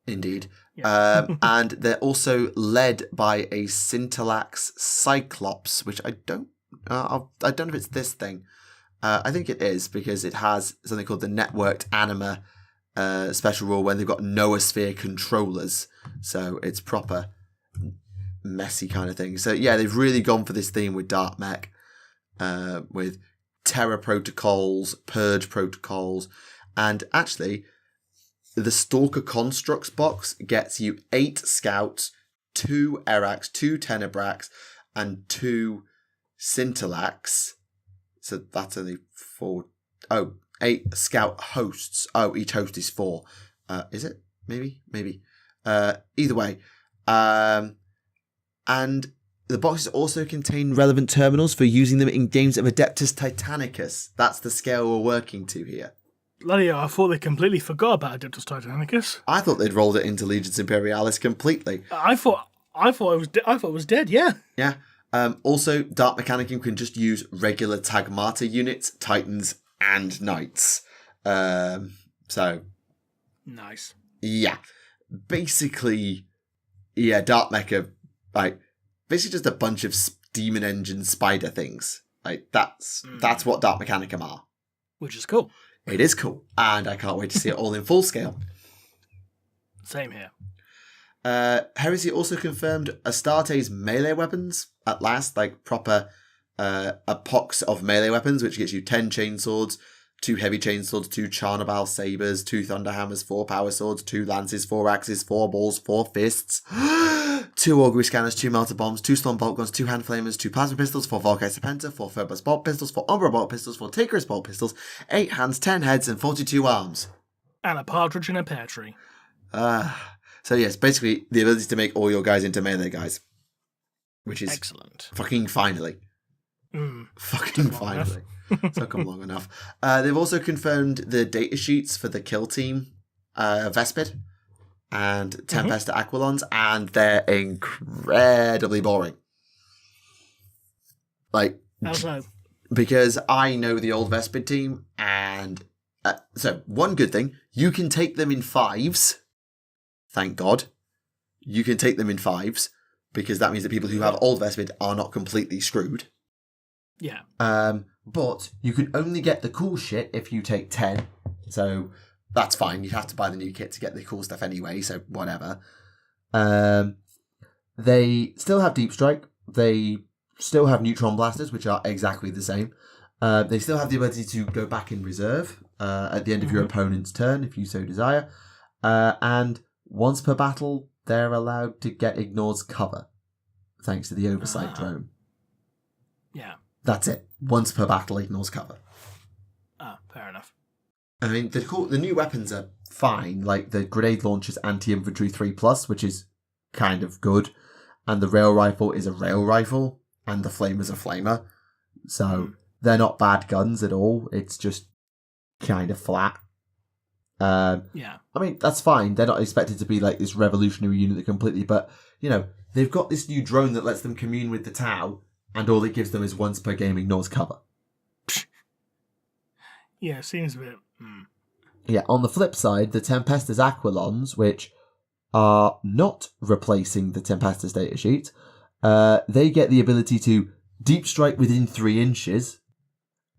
Indeed. Yeah. And they're also led by a Scintillax Cyclops, which I don't know if it's this thing. I think it is, because it has something called the Networked Anima special rule when they've got Noosphere controllers. So it's proper messy kind of thing. So yeah, they've really gone for this theme with Dark Mech, with Terror protocols, Purge protocols, and actually the Stalker Constructs box gets you 8 Scouts, 2 Erax, 2 Tenebrax, and 2 Scintillax. So that's only 4. 8 Scout hosts. Oh, each host is 4. Is it? Maybe. Either way. And the boxes also contain relevant terminals for using them in games of Adeptus Titanicus. That's the scale we're working to here. Bloody hell, I thought they completely forgot about Adeptus Titanicus. I thought they'd rolled it into Legions Imperialis completely. I thought it was dead. Yeah. Yeah. Also, Dark Mechanicum can just use regular Tagmata units, Titans, and Knights. So Nice. Yeah. Basically, yeah, Dark Mecha, like, basically just a bunch of demon engine spider things. Like, that's what Dark Mechanicum are. Which is cool. It is cool, and I can't wait to see it all in full scale. Same here. Heresy also confirmed Astarte's melee weapons at last, like proper a pox of melee weapons, which gets you 10 chainswords, 2 heavy chainswords, 2 Charnabal sabers, 2 thunderhammers, 4 power swords, 2 lances, 4 axes, 4 balls, 4 fists, 2 augury scanners, 2 melter bombs, 2 storm bolt guns, 2 hand flamers, 2 plasma pistols, 4 Volkite Serpenta, 4 Phobos bolt pistols, 4 Umbra bolt pistols, 4 Tigris bolt pistols, 8 hands, 10 heads, and 42 arms. And a partridge in a pear tree. So yes, basically the ability to make all your guys into melee guys. Which is excellent. Fucking finally. Fucking finally. It's not come long enough. They've also confirmed the data sheets for the kill team, Vespid and Tempest Aquilons, and they're incredibly boring. Like, how so? Because I know the old Vespid team, and so one good thing, you can take them in 5s. Thank God. You can take them in 5s. Because that means that people who have old Vespid are not completely screwed. Yeah. But you can only get the cool shit if you take 10. So that's fine. You have to buy the new kit to get the cool stuff anyway, so whatever. They still have Deep Strike. They still have Neutron Blasters, which are exactly the same. They still have the ability to go back in reserve at the end of your opponent's turn, if you so desire. And once per battle, they're allowed to get Ignored's cover, thanks to the Oversight drone. Yeah. That's it. Once per battle, Ignored's cover. Fair enough. I mean, the new weapons are fine, like the grenade launcher's anti-infantry 3+, which is kind of good, and the rail rifle is a rail rifle, and the flamer's a flamer. So they're not bad guns at all. It's just kind of flat. Yeah. I mean, that's fine. They're not expected to be like this revolutionary unit completely, but, you know, they've got this new drone that lets them commune with the Tau, and all it gives them is once per game ignores cover. Yeah, seems a bit... Yeah, on the flip side, the Tempestus Aquilons, which are not replacing the Tempestus datasheet, they get the ability to deep strike within 3 inches,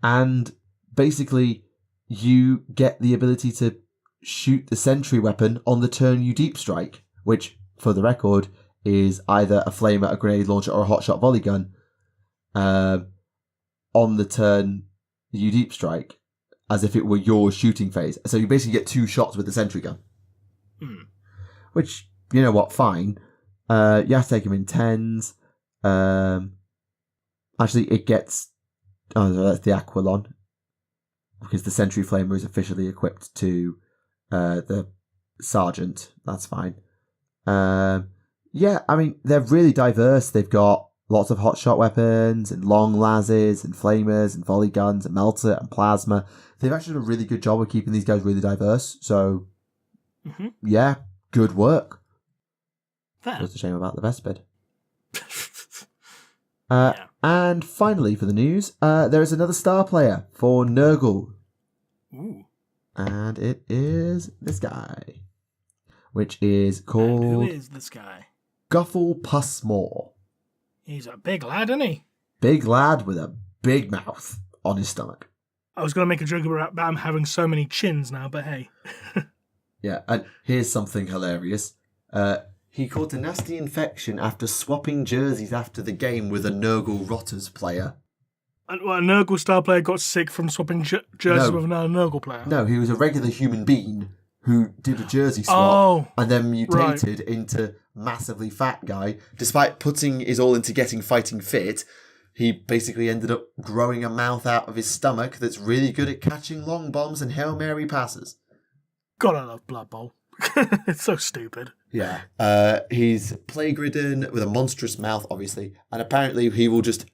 and basically you get the ability to shoot the sentry weapon on the turn you deep strike, which, for the record, is either a flamer, a grenade launcher, or a hotshot volley gun. On the turn you deep strike, as if it were your shooting phase. So you basically get 2 shots with the sentry gun. Which, you know what, fine. You have to take them in 10s. Actually, it gets... Oh, no, that's the Aquilon. Because the sentry flamer is officially equipped to the Sergeant. That's fine. Yeah, I mean, they're really diverse. They've got lots of hotshot weapons, and long lasers, and flamers, and volley guns, and melter, and plasma. They've actually done a really good job of keeping these guys really diverse. So, yeah, good work. Fair. Just a shame about the Vespid. And finally, for the news, there is another star player for Nurgle. Ooh. And it is this guy, which is called... And who is this guy? Guffle Pussmore. He's a big lad, isn't he? Big lad with a big mouth on his stomach. I was going to make a joke about him having so many chins now, but hey. Yeah, and here's something hilarious. He caught a nasty infection after swapping jerseys after the game with a Nurgle Rotters player. And a Nurgle star player got sick from swapping jerseys with another Nurgle player? No, he was a regular human being who did a jersey swap and then mutated into massively fat guy. Despite putting his all into getting fighting fit, he basically ended up growing a mouth out of his stomach that's really good at catching long bombs and Hail Mary passes. God, I love Blood Bowl. It's so stupid. Yeah. He's plague-ridden with a monstrous mouth, obviously, and apparently he will just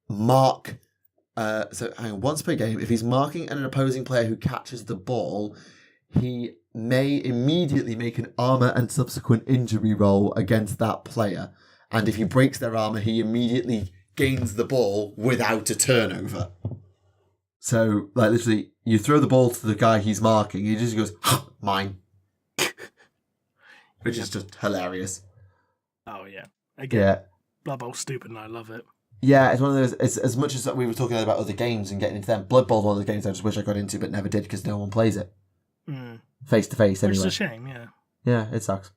mark... so hang on, once per game, if he's marking an opposing player who catches the ball, he may immediately make an armor and subsequent injury roll against that player. And if he breaks their armor, he immediately gains the ball without a turnover. So, like, literally, you throw the ball to the guy he's marking, he just goes, mine. Which is just hilarious. Oh, yeah. Again, Blood Bowl's stupid and I love it. Yeah, it's one of those, it's, as much as we were talking about other games and getting into them, Blood Bowl's one of the games I just wish I got into but never did because no one plays it. Face to face, anyway. Which is a shame, yeah. Yeah, it sucks.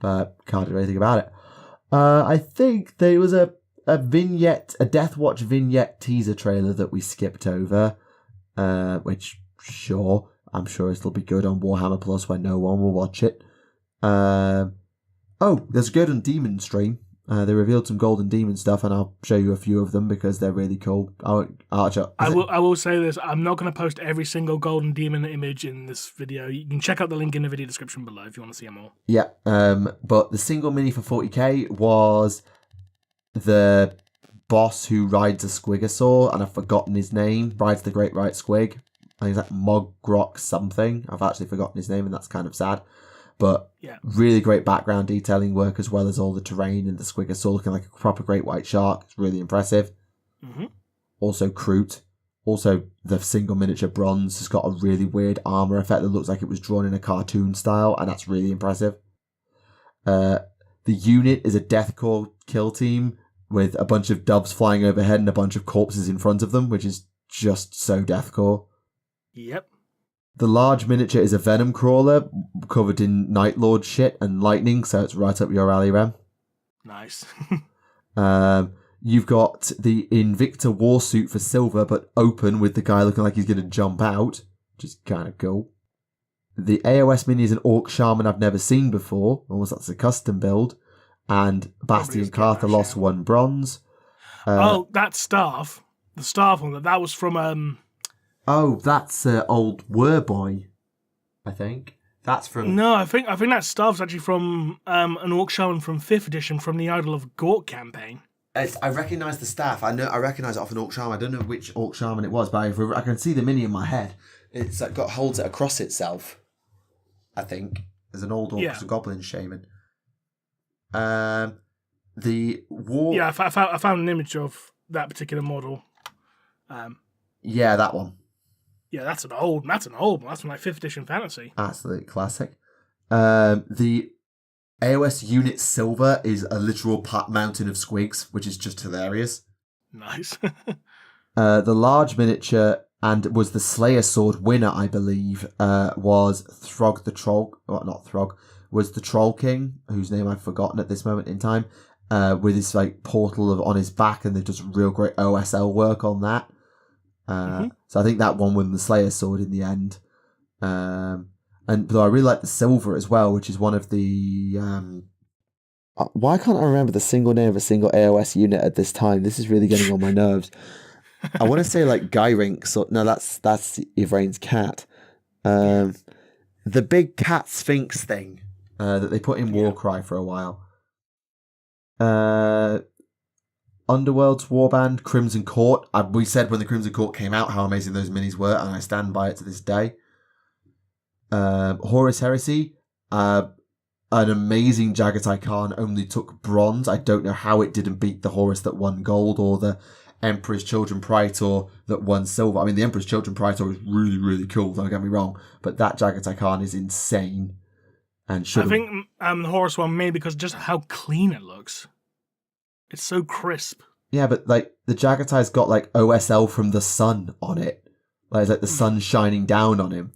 But can't do anything about it. I think there was a vignette, a Death Watch vignette teaser trailer that we skipped over, which Sure. I'm sure it'll be good on Warhammer Plus when no one will watch it. There's a Golden Demon stream. They revealed some Golden Demon stuff, and I'll show you a few of them because they're really cool. I will say this. I'm not going to post every single Golden Demon image in this video. You can check out the link in the video description below if you want to see them all. Yeah, but the single mini for 40k was the boss who rides a squigosaur, and I've forgotten his name. Rides the Great White Squig. I think it's like Mogrok something. I've actually forgotten his name, and that's kind of sad. But really great background detailing work, as well as all the terrain and the squigosaur looking like a proper great white shark. It's really impressive. Mm-hmm. Also Kroot. Also the single miniature bronze has got a really weird armor effect that looks like it was drawn in a cartoon style, and that's really impressive. The unit is a deathcore kill team with a bunch of doves flying overhead and a bunch of corpses in front of them, which is just so deathcore. Yep. The large miniature is a Venom Crawler covered in Night Lord shit and lightning, so it's right up your alley, Rem. Nice. You've got the Invicta Warsuit for silver, but open with the guy looking like he's going to jump out, which is kind of cool. The AOS mini is an Orc Shaman I've never seen before, almost that's a custom build, and Bastion Carthalos 1 bronze. That staff. The staff one, that was from... that's old Werboy, I think. That's from... No, I think that staff's actually from an Orc Shaman from 5th edition from the Idol of Gork campaign. I recognise the staff. I recognise it off an Orc Shaman. I don't know which Orc Shaman it was, but I can see the mini in my head. It's like holds it across itself, I think. As an old Orc Goblin Shaman. The war... Yeah, I found an image of that particular model. Yeah, that one. Yeah, that's an old one. That's from like 5th edition fantasy. Absolute classic. The AOS unit silver is a literal mountain of squigs, which is just hilarious. Nice. The large miniature and was the Slayer Sword winner, I believe, was Throg the Troll. Well, not Throg. Was the Troll King, whose name I've forgotten at this moment in time, with his like portal on his back, and they've just real great OSL work on that. So I think that one won the Slayer Sword in the end. And though I really like the silver as well, which is one of the... why can't I remember the single name of a single AOS unit at this time? This is really getting on my nerves. I want to say like Gyrinx, or no, that's Yvrain's cat. The big cat sphinx thing that they put in Warcry for a while. Underworlds Warband, Crimson Court. We said when the Crimson Court came out how amazing those minis were, and I stand by it to this day. Horus Heresy, an amazing Jagatai Khan, only took bronze. I don't know how it didn't beat the Horus that won gold, or the Emperor's Children Praetor that won silver. I mean, the Emperor's Children Praetor is really, really cool, don't get me wrong, but that Jagatai Khan is insane. And I think the Horus one, maybe because just how clean it looks. It's so crisp. Yeah, but like the Jagatai's got like OSL from the sun on it. Like it's like the sun shining down on him.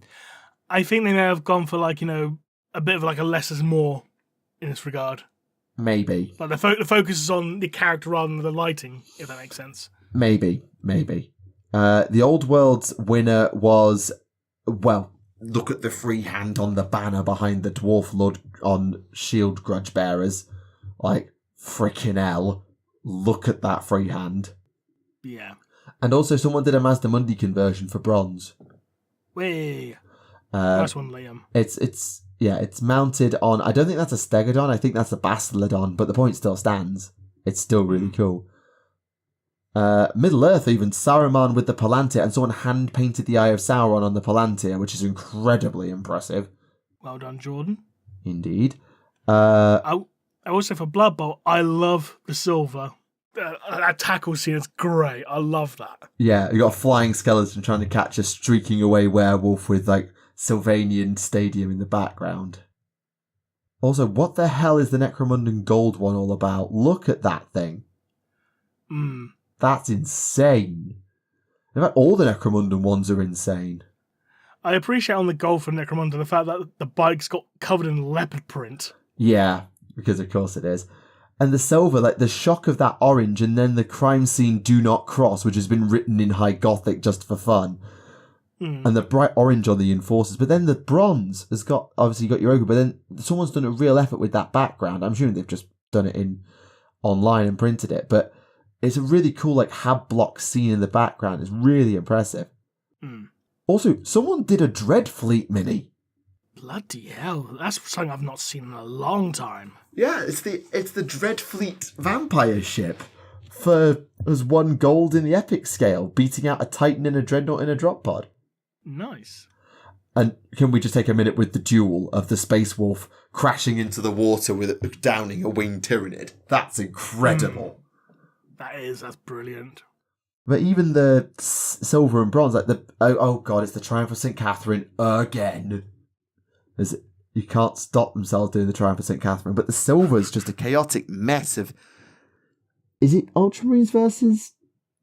I think they may have gone for like, a bit of like a less is more in this regard. Maybe. Like the focus is on the character rather than the lighting, if that makes sense. Maybe. The Old Worlds winner was, well, look at the free hand on the banner behind the Dwarf Lord on Shield Grudge Bearers. Like, freaking hell. Look at that free hand. Yeah. And also someone did a Mazdamundi conversion for bronze. Way. Nice one, Liam. It's mounted on, I don't think that's a Stegodon, I think that's a Bastilodon, but the point still stands. It's still really cool. Middle Earth even, Saruman with the Palantir, and someone hand-painted the Eye of Sauron on the Palantir, which is incredibly impressive. Well done, Jordan. Indeed. I will say for Blood Bowl, I love the silver. That tackle scene is great. I love that. Yeah, you got a flying skeleton trying to catch a streaking away werewolf with like Sylvanian Stadium in the background. Also, what the hell is the Necromundon Gold one all about? Look at that thing. That's insane. In fact, all the Necromundon ones are insane. I appreciate on the gold for Necromundon the fact that the bike's got covered in leopard print. Yeah, because of course it is. And the silver, like the shock of that orange, and then the crime scene "Do Not Cross," which has been written in High Gothic just for fun. and the bright orange on the enforcers. But then the bronze has got, obviously you got your ogre, but then someone's done a real effort with that background. I'm assuming they've just done it in online and printed it, but it's a really cool like hab block scene in the background. It's really impressive. Also, someone did a Dreadfleet mini. Bloody hell, that's something I've not seen in a long time. Yeah, it's the Dreadfleet vampire ship for as 1 gold in the epic scale, beating out a Titan and a Dreadnought in a drop pod. Nice. And can we just take a minute with the duel of the Space Wolf crashing into the water with downing a winged Tyrannid? That's incredible. That's brilliant. But even the silver and bronze, like oh god, it's the Triumph of St. Catherine again. You can't stop themselves doing the Triumph of St. Catherine, but the silver is just a chaotic mess of... Is it Ultramarines versus...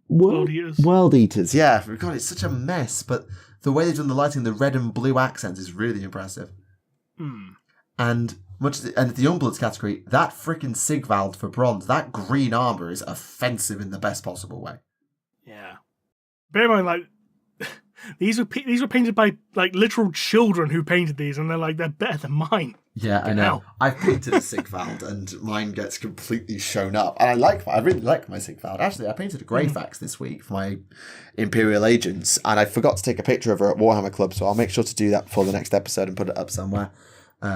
World Eaters? World Eaters, yeah. God, it's such a mess, but the way they've done the lighting, the red and blue accents is really impressive. And and the Youngbloods category, that frickin' Sigvald for bronze, that green armour is offensive in the best possible way. Yeah. Bear in mind, like, these were painted by like literal children who painted these, and they're better than mine. Yeah, I know. Hell. I've painted a Sigvald and mine gets completely shown up. And I really like my Sigvald. Actually, I painted a Greyfax this week for my Imperial Agents, and I forgot to take a picture of her at Warhammer Club, so I'll make sure to do that before the next episode and put it up somewhere,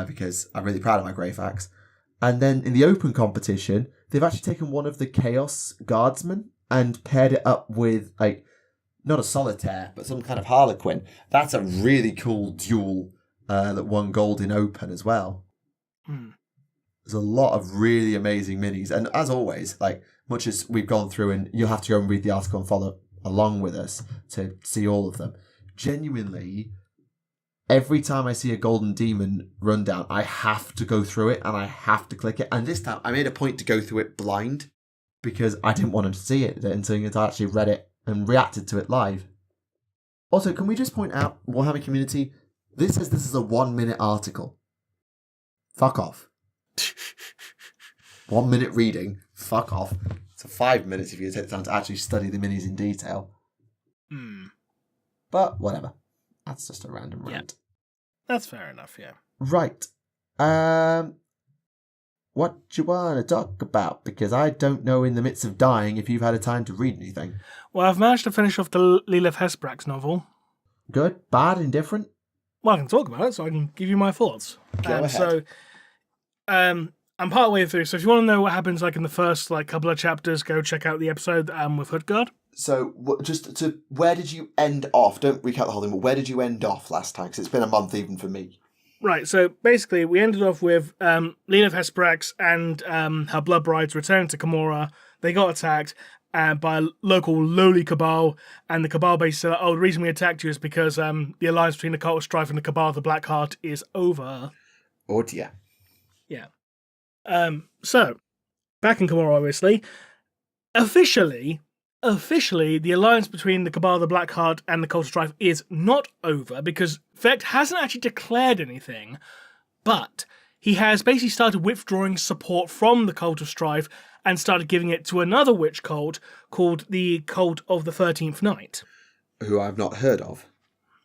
because I'm really proud of my Greyfax. And then in the open competition, they've actually taken one of the Chaos Guardsmen and paired it up with, like, not a Solitaire, but some kind of Harlequin. That's a really cool duel that won gold in open as well. There's a lot of really amazing minis. And as always, like, much as we've gone through, and you'll have to go and read the article and follow along with us to see all of them, genuinely, every time I see a Golden Demon rundown, I have to go through it and I have to click it. And this time, I made a point to go through it blind because I didn't want to see it until I actually read it and reacted to it live. Also, can we just point out, Warhammer community, this is a 1-minute article. Fuck off. 1 minute reading, fuck off. So 5 minutes if you take the time to actually study the minis in detail. But whatever. That's just a random rant. That's fair enough, yeah. Right. What do you want to talk about? Because I don't know in the midst of dying if you've had a time to read anything. Well, I've managed to finish off the Lilith Hesperax novel. Good? Bad? Indifferent? Well, I can talk about it, so I can give you my thoughts. Go ahead. So, I'm part way through, so if you want to know what happens like in the first couple of chapters, go check out the episode with Hoodguard. So, where did you end off? Don't recap the whole thing, but where did you end off last time? Because it's been a month even for me. Right, so basically we ended off with Lilith Hesperax and her Blood Brides returned to Camorra. They got attacked by a local lowly Cabal, and the Cabal basically said, the reason we attacked you is because the alliance between the Cult of Strife and the Cabal of the Black Heart is over. Oh dear. Yeah. So, back in Camorra, obviously, officially, the alliance between the Cabal of the Black Heart and the Cult of Strife is not over, because Vect hasn't actually declared anything, but he has basically started withdrawing support from the Cult of Strife and started giving it to another witch cult called the Cult of the 13th Night. Who I've not heard of.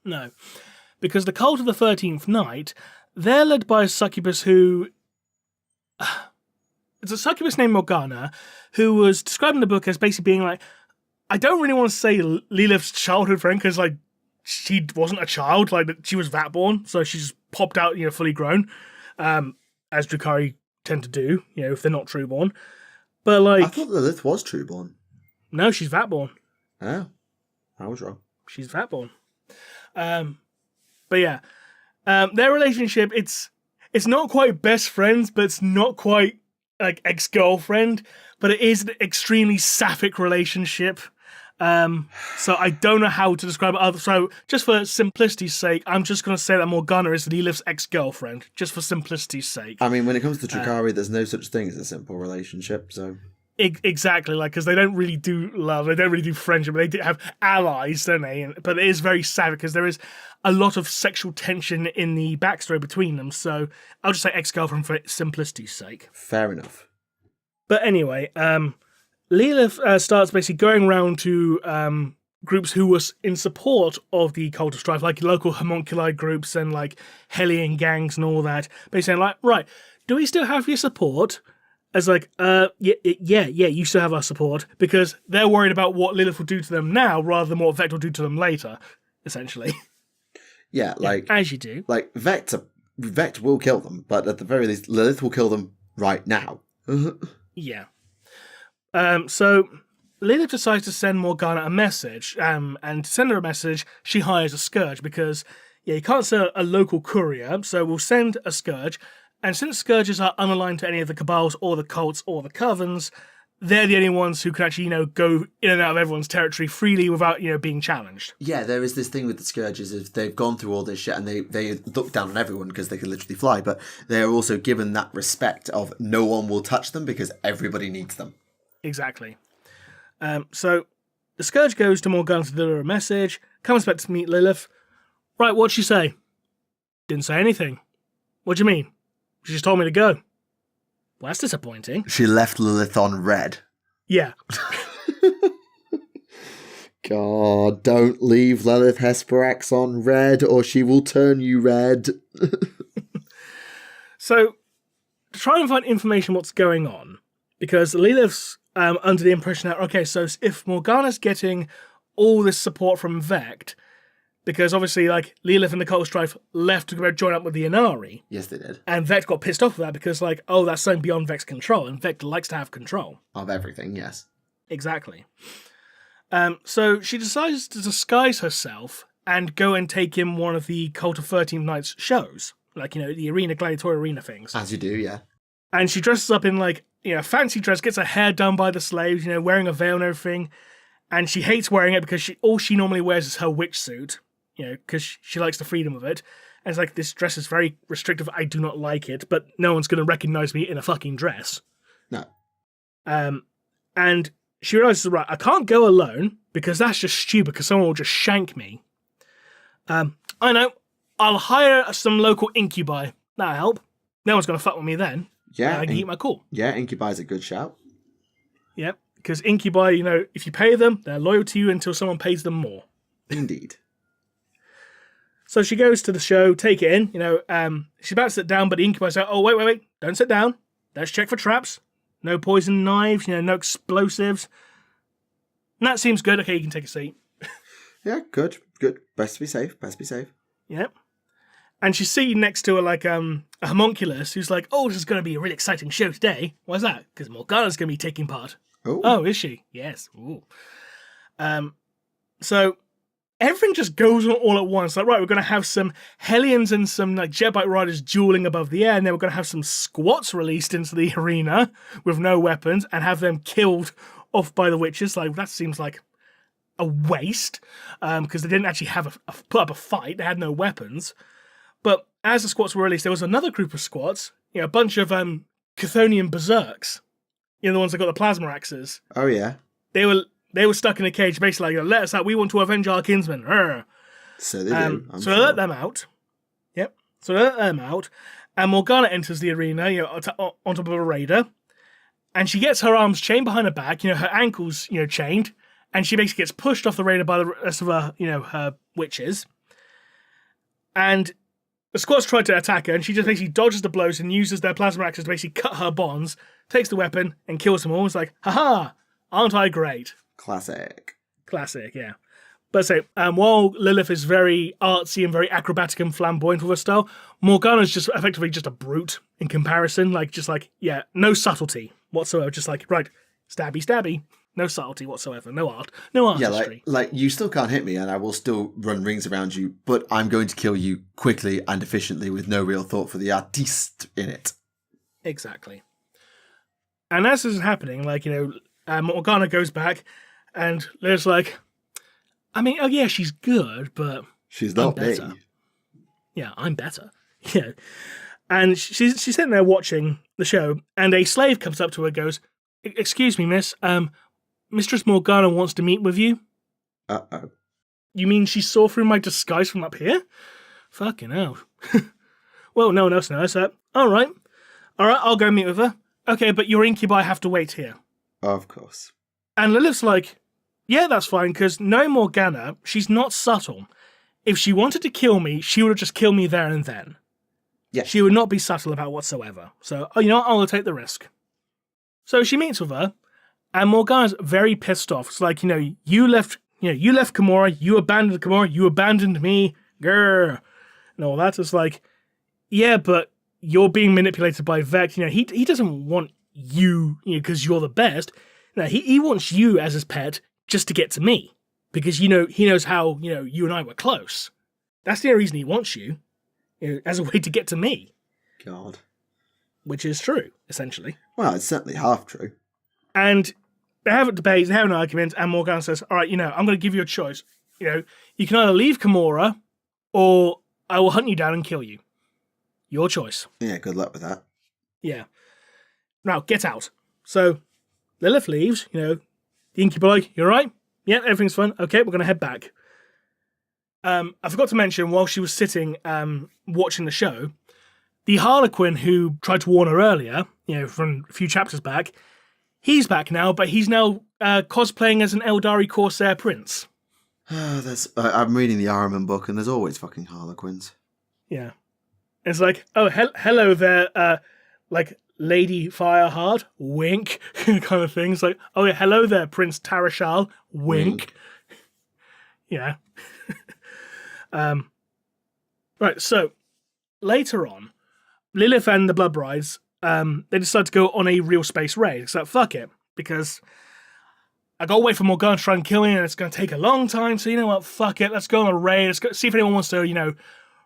No. Because the Cult of the 13th Night, they're led by a succubus who... It's a succubus named Morgana, who was described in the book as basically being like, I don't really want to say Lilith's childhood friend, because she wasn't a child, she was vat-born, so she just popped out, fully grown, as Drukhari tend to do, if they're not true-born. But I thought Lilith was true-born. No, she's vat-born. Oh, I was wrong. She's vat-born. But yeah, their relationship, it's not quite best friends, but it's not quite ex-girlfriend, but it is an extremely sapphic relationship. So I don't know how to describe it. So just for simplicity's sake, I'm just going to say that Morgana is Lilith's ex-girlfriend, just for simplicity's sake. I mean, when it comes to Drukhari, there's no such thing as a simple relationship, so... Exactly, because they don't really do love, they don't really do friendship, but they do have allies, don't they? But it is very sapphic, because there is a lot of sexual tension in the backstory between them, so I'll just say ex-girlfriend for simplicity's sake. Fair enough. But anyway, Lilith starts basically going around to groups who was in support of the Cult of Strife, like local homunculi groups and like Hellion gangs and all that, basically saying like, right, do we still have your support? As like, yeah, you still have our support, because they're worried about what Lilith will do to them now rather than what Vect will do to them later, essentially. Yeah, like... as you do. Like, Vect will kill them, but at the very least, Lilith will kill them right now. Yeah. So Lilith decides to send Morgana a message, and to send her a message, she hires a Scourge, because, you can't send a local courier, so we'll send a Scourge. And since Scourges are unaligned to any of the Cabals or the Cults or the Covens, they're the only ones who can actually, go in and out of everyone's territory freely without, being challenged. Yeah, there is this thing with the Scourges, if they've gone through all this shit and they look down on everyone because they can literally fly, but they are also given that respect of no one will touch them because everybody needs them. Exactly. So the Scourge goes to Morgana to deliver a message, comes back to meet Lilith. Right, what'd she say? Didn't say anything. What do you mean? She just told me to go. Well, that's disappointing. She left Lilith on red. Yeah. God, don't leave Lilith Hesperax on red or she will turn you red. So, to try and find information what's going on, because Lilith's under the impression that, okay, so if Morgana's getting all this support from Vect, because obviously, like, Lilith and the Cult of Strife left to go join up with the Inari. Yes, they did. And Vect got pissed off with that because, like, oh, that's something beyond Vect's control, and Vect likes to have control. Of everything, yes. Exactly. So she decides to disguise herself and go and take in one of the Cult of 13 Knights shows. Like, the arena, gladiatorial arena things. As you do, yeah. And she dresses up in, like, fancy dress, gets her hair done by the slaves, wearing a veil and everything. And she hates wearing it because all she normally wears is her witch suit. Because she likes the freedom of it. And it's like, this dress is very restrictive, I do not like it, but no one's going to recognize me in a fucking dress. No. And she realizes, right, I can't go alone, because that's just stupid, because someone will just shank me. I know, I'll hire some local incubi. That'll help. No one's going to fuck with me then. Yeah. I can keep my cool. Yeah, incubi's a good shout. Yep, because incubi, if you pay them, they're loyal to you until someone pays them more. Indeed. So she goes to the show, take it in, she's about to sit down, but the incubi's like, oh, wait, don't sit down. Let's check for traps. No poison knives, no explosives. And that seems good. Okay, you can take a seat. Yeah, good. Best to be safe. Yep. And she's sitting next to her like a homunculus who's like, oh, this is going to be a really exciting show today. Why's that? Because Morgana's going to be taking part. Oh, is she? Yes. Ooh. So everything just goes on all at once. Like, right, we're going to have some Hellions and some like Jetbike riders dueling above the air, and then we're going to have some squats released into the arena with no weapons and have them killed off by the witches. Like, that seems like a waste, because they didn't actually have put up a fight. They had no weapons. But as the squats were released, there was another group of squats, a bunch of Chthonian berserks, the ones that got the plasma axes. Oh, yeah. They were stuck in a cage, basically like, let us out, we want to avenge our kinsmen. Urgh. So they do. So they let them out. Yep. So they let them out, and Morgana enters the arena, on top of a raider, and she gets her arms chained behind her back, her ankles, chained, and she basically gets pushed off the raider by the rest of her, her witches. And the squads try to attack her, and she just basically dodges the blows and uses their plasma axes to basically cut her bonds, takes the weapon, and kills them all. It's like, haha, aren't I great? Classic, yeah. But so, while Lilith is very artsy and very acrobatic and flamboyant with her style, Morgana's just effectively just a brute in comparison. No subtlety whatsoever. Just like, right, stabby. No subtlety whatsoever. No art. No artistry. Yeah, like you still can't hit me and I will still run rings around you, but I'm going to kill you quickly and efficiently with no real thought for the artiste in it. Exactly. And as this is happening, Morgana goes back and Lilith's like, she's good, but she's not me. Yeah, I'm better. Yeah. And she's sitting there watching the show, and a slave comes up to her and goes, excuse me, miss, Mistress Morgana wants to meet with you. Uh-oh. You mean she saw through my disguise from up here? Fucking hell. Well, no one else knows that. All right, I'll go meet with her. Okay, but your incubi have to wait here. Of course. And Lilith's like, yeah, that's fine, because knowing Morgana, she's not subtle. If she wanted to kill me, she would have just killed me there and then. Yeah. She would not be subtle about whatsoever. So, you know what? I'll take the risk. So she meets with her, and Morgana's very pissed off. It's like, you left Gamora, you abandoned Gamora, you abandoned me, grr. And all that. It's like, yeah, but you're being manipulated by Vex. He doesn't want you, because you're the best. No, he wants you as his pet just to get to me. Because, he knows how, you and I were close. That's the only reason he wants you, as a way to get to me. God. Which is true, essentially. Well, it's certainly half true. And they have a debate, they have an argument, and Morgana says, all right, I'm going to give you a choice. You can either leave Gamora, or I will hunt you down and kill you. Your choice. Yeah, good luck with that. Yeah. Now, get out. So, Lilith leaves, the innkeeper like, you all right? Yeah, everything's fine. Okay, we're going to head back. I forgot to mention, while she was sitting watching the show, the Harlequin who tried to warn her earlier, from a few chapters back, he's back now, but he's now cosplaying as an Eldari Corsair prince. I'm reading the Ahriman book, and there's always fucking Harlequins. Yeah. It's like, oh, hello there, Lady Fireheart, wink, kind of thing. It's like, oh, yeah, hello there, Prince Tarashal, wink. Yeah. Right, so, later on, Lilith and the Blood Brides, they decide to go on a real space raid. It's like, fuck it, because I got to wait for Morgana to try and kill me, and it's going to take a long time, so you know what, fuck it, let's go on a raid, let's go see if anyone wants to,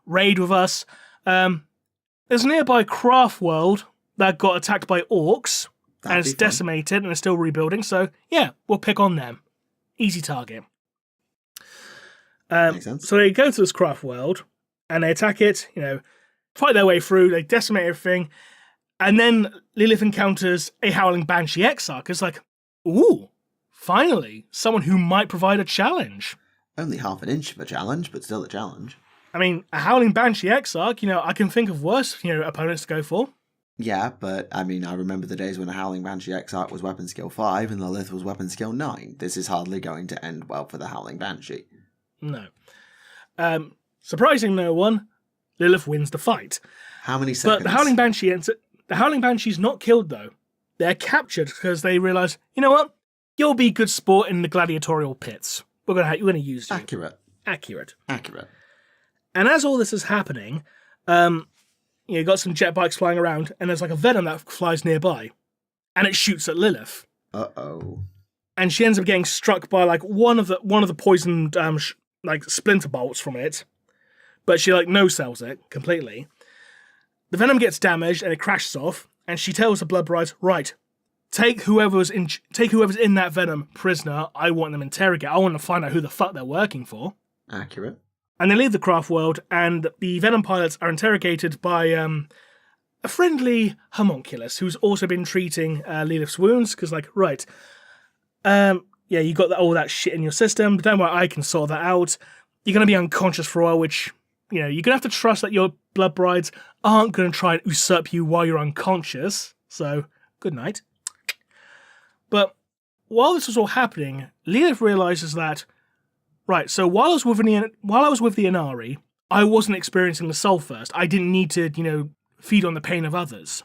raid with us. There's a nearby craft world that got attacked by orcs, and it's decimated, and it's still rebuilding, so yeah, we'll pick on them. Easy target. Makes sense. So they go to this craft world, and they attack it, fight their way through, they decimate everything, and then Lilith encounters a Howling Banshee Exarch. It's like, ooh, finally, someone who might provide a challenge. Only half an inch of a challenge, but still a challenge. I mean, a Howling Banshee Exarch, I can think of worse, opponents to go for. Yeah, but, I remember the days when a Howling Banshee Exarch was weapon skill 5 and Lilith was weapon skill 9. This is hardly going to end well for the Howling Banshee. No. Surprising no one, Lilith wins the fight. How many seconds? But the Howling Banshee's not killed, though. They're captured because they realise, you know what? You'll be good sport in the gladiatorial pits. We're going to use you. Accurate. And as all this is happening, you got some jet bikes flying around, and there's like a venom that flies nearby, and it shoots at Lilith. Uh-oh. And she ends up getting struck by like one of the poisoned splinter bolts from it, but she no-sells it completely. The venom gets damaged and it crashes off, and she tells the Blood Brides, right, take whoever's in that venom prisoner. I want them interrogated. I want to find out who the fuck they're working for. Accurate. And they leave the craft world, and the venom pilots are interrogated by a friendly homunculus who's also been treating Lilith's wounds, because right, you got all that shit in your system, but don't worry, I can sort that out. You're going to be unconscious for a while, which, you're going to have to trust that your Blood Brides aren't going to try and usurp you while you're unconscious, so good night. But while this was all happening, Lilith realizes that, right, so while I was with the Inari, I wasn't experiencing the soul first. I didn't need to, feed on the pain of others.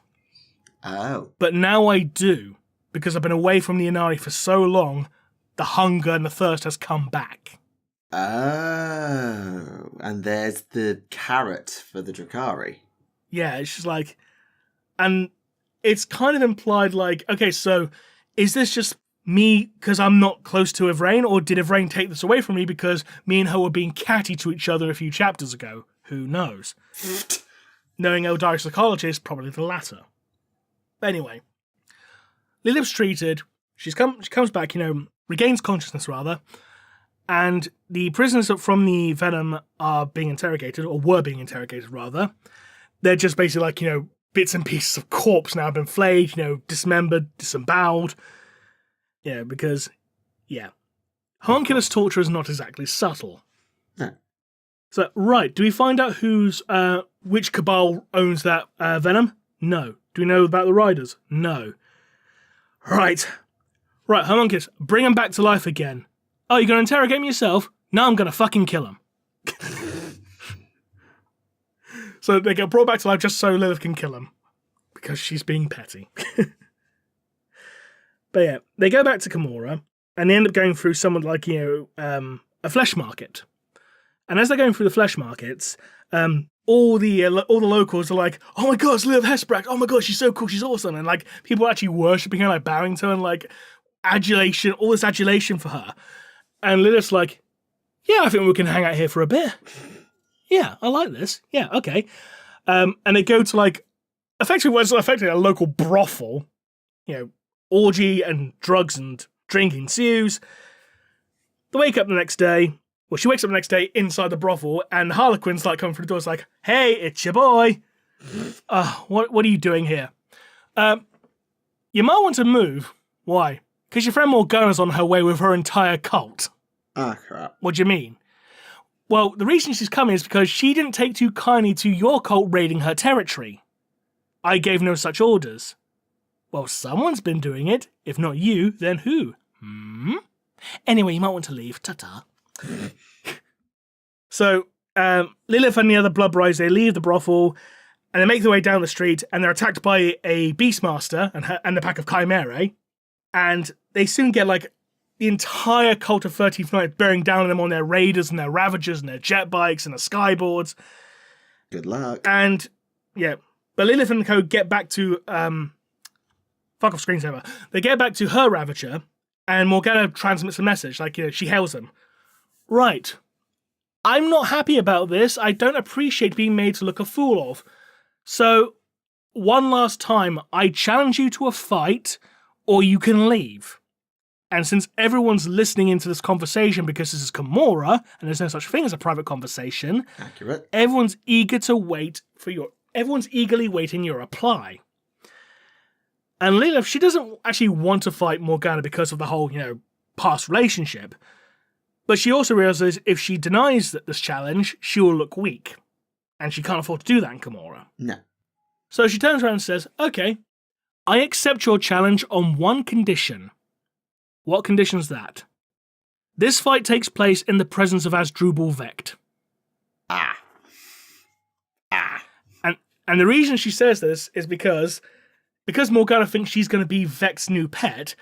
Oh. But now I do, because I've been away from the Inari for so long, the hunger and the thirst has come back. Oh, and there's the carrot for the Drakari. Yeah, it's just and it's kind of implied okay, so is this just me because I'm not close to Ivrain, or did Ivrain take this away from me because me and her were being catty to each other a few chapters ago? Who knows? Knowing Eldari psychology is probably the latter. But anyway, Lilith's treated. She comes back, regains consciousness rather, and the prisoners from the venom are being interrogated, or were being interrogated rather. They're just basically bits and pieces of corpse now have been flayed, dismembered, disemboweled. Yeah, because, homunculus torture is not exactly subtle. No. So, right, do we find out which cabal owns that venom? No. Do we know about the riders? No. Right, homunculus, bring them back to life again. Oh, you're going to interrogate me yourself? No, I'm going to fucking kill him. So they get brought back to life just so Lilith can kill him. Because she's being petty. But yeah, they go back to Camorra, and they end up going through someone like, a flesh market. And as they're going through the flesh markets, all the locals are like, oh my god, it's Lilith Hesperax, oh my god, she's so cool, she's awesome. And like, people are actually worshipping her, like bowing to her, and like, adulation, all this adulation for her. And Lilith's like, yeah, I think we can hang out here for a bit. Yeah, I like this. Yeah, okay. And they go to like, effectively a local brothel, orgy and drugs and drink ensues. They wake up the next day. Well, she wakes up the next day inside the brothel, and Harlequin's like coming through the door. It's like, hey, it's your boy. What are you doing here? You might want to move. Why? Because your friend Morgana's on her way with her entire cult. Ah, crap. What do you mean? Well, the reason she's coming is because she didn't take too kindly to your cult raiding her territory. I gave no such orders. Well, someone's been doing it. If not you, then who? Anyway, you might want to leave. Ta-ta. So, Lilith and the other Blood Brides, they leave the brothel, and they make their way down the street, and they're attacked by a Beastmaster and a pack of Chimerae, and they soon get, like, the entire cult of 13th Night bearing down on them on their raiders and their ravagers and their jet bikes and their skyboards. Good luck. And, yeah, but Lilith and co get back to, fuck off screensaver. They get back to her ravager, and Morgana transmits a message, like, she hails them. Right. I'm not happy about this. I don't appreciate being made to look a fool of. So, one last time, I challenge you to a fight, or you can leave. And since everyone's listening into this conversation because this is Camorra, and there's no such thing as a private conversation, Accurate. everyone's eagerly waiting your reply. And Lilith, she doesn't actually want to fight Morgana because of the whole, past relationship. But she also realizes if she denies this challenge, she will look weak. And she can't afford to do that in Camorra. No. So she turns around and says, okay, I accept your challenge on one condition. What condition's that? This fight takes place in the presence of Asdrubal Vecht. And the reason she says this is because Morgana thinks she's going to be Vecht's new pet.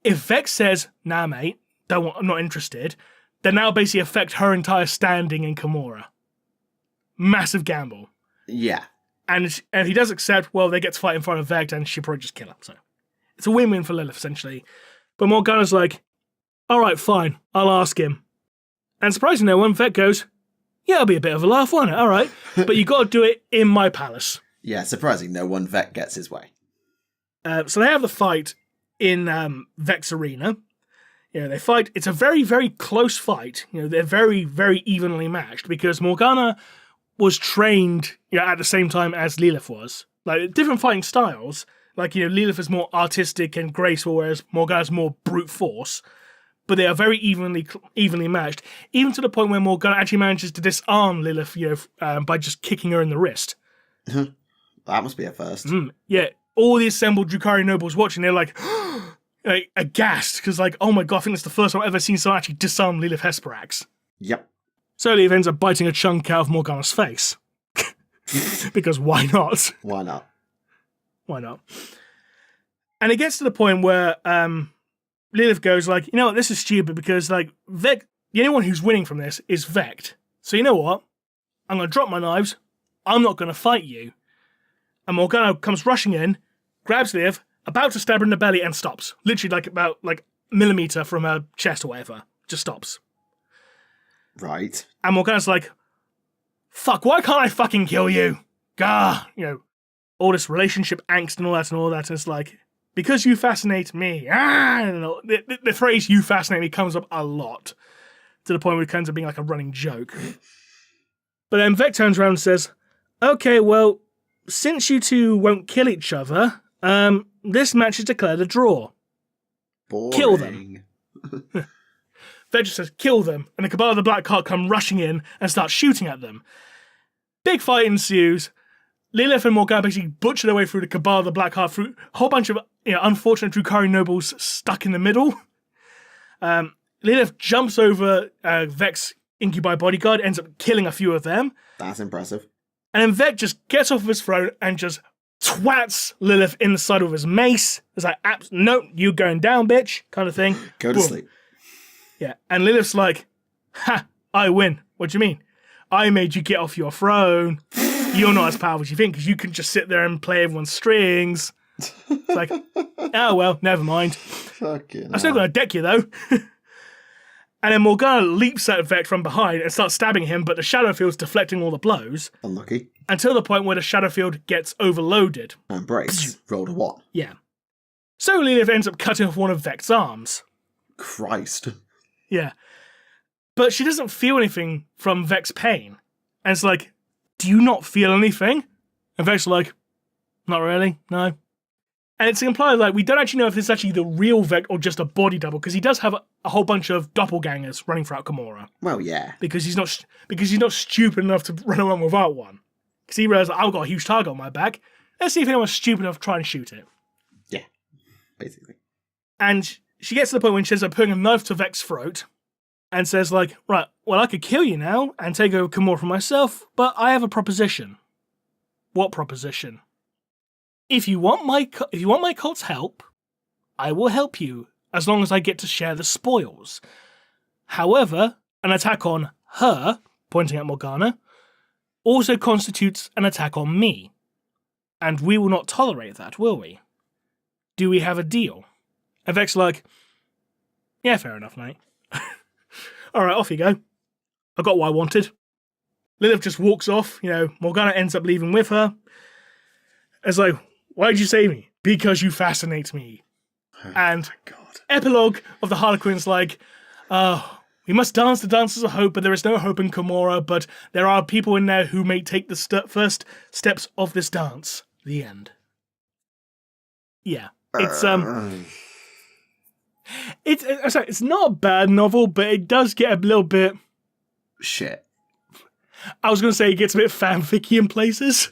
If Vecht says, nah mate, I'm not interested, then that'll basically affect her entire standing in Camorra. Massive gamble. Yeah. And if he does accept, well, they get to fight in front of Vecht and she'll probably just kill him. So it's a win-win for Lilith, essentially. But Morgana's like, alright, fine, I'll ask him. And surprisingly, when Vecht goes, yeah, it'll be a bit of a laugh, won't it? Alright, but you got to do it in my palace. Yeah, surprising, no one Vecht gets his way. So they have the fight in Vecht's arena. They fight. It's a very, very close fight. They're very, very evenly matched because Morgana was trained at the same time as Lilith was. Like, different fighting styles. Like, Lilith is more artistic and graceful, whereas Morgana's more brute force. But they are very evenly matched, even to the point where Morgana actually manages to disarm Lilith, by just kicking her in the wrist. That must be a first. Yeah, all the assembled Drukhari nobles watching, they're like aghast, because like, oh my god, I think that's the first time I've ever seen someone actually disarm Lilith Hesperax. Yep. So Lilith ends up biting a chunk out of Morgana's face. Because why not? Why not? Why not? And it gets to the point where Lilith goes like, you know what, this is stupid because like Vecht, the only one who's winning from this is Vecht. So you know what? I'm going to drop my knives. I'm not going to fight you. And Morgana comes rushing in, grabs Lilith, about to stab her in the belly and stops. Literally about a millimeter from her chest or whatever. Just stops. Right. And Morgana's like, fuck, why can't I fucking kill you? Gah, all this relationship angst and all that. And it's like, because you fascinate me. The phrase you fascinate me comes up a lot. To the point where it ends up being like a running joke. But then Vecht turns around and says, okay, well, since you two won't kill each other, this match is declared a draw. Boring. Kill them. Vecht just says, kill them, and the Cabal of the Black Heart come rushing in and start shooting at them. Big fight ensues. Lilith and Morgana basically butcher their way through the Cabal of the Black Heart through a whole bunch of unfortunate Drukhari nobles stuck in the middle. Lilith jumps over Vec's incubi bodyguard, ends up killing a few of them. That's impressive. And then Vec just gets off of his throne and just twats Lilith in the side with his mace. It's like, no, you going down, bitch, kind of thing. Go to sleep. Yeah, and Lilith's like, ha, I win. What do you mean? I made you get off your throne. You're not as powerful as you think because you can just sit there and play everyone's strings. It's like, oh, well, never mind. I'm still going to deck you, though. And then Morgana leaps at Vec from behind and starts stabbing him, but the shadow field's deflecting all the blows. Unlucky. Until the point where the shadow field gets overloaded. And breaks. Rolled a 1. Yeah. So Lilith ends up cutting off one of Vec's arms. Christ. Yeah. But she doesn't feel anything from Vec's pain. And it's like, do you not feel anything? And Vec's like, not really, no. And it's implied, like, we don't actually know if this is actually the real Vec or just a body double, because he does have a whole bunch of doppelgangers running throughout Gamora. Well, yeah. Because he's not stupid enough to run around without one. Because he realized, I've got a huge target on my back. Let's see if anyone's stupid enough to try and shoot it. Yeah, basically. And she gets to the point when she ends up putting a knife to Vec's throat and says, like, right, well, I could kill you now and take over Gamora for myself, but I have a proposition. What proposition? If you want my cult's help, I will help you, as long as I get to share the spoils. However, an attack on her, pointing at Morgana, also constitutes an attack on me. And we will not tolerate that, will we? Do we have a deal? And Vec's like, yeah, fair enough, mate. Alright, off you go. I got what I wanted. Lilith just walks off, Morgana ends up leaving with her. It's like, why did you save me? Because you fascinate me. And God. Epilogue of the Harlequin's like, we must dance the dances of hope, but there is no hope in Gamora, but there are people in there who may take the first steps of this dance. The end. Yeah. It's not a bad novel, but it does get a little bit... Shit. I was going to say it gets a bit fanficky in places.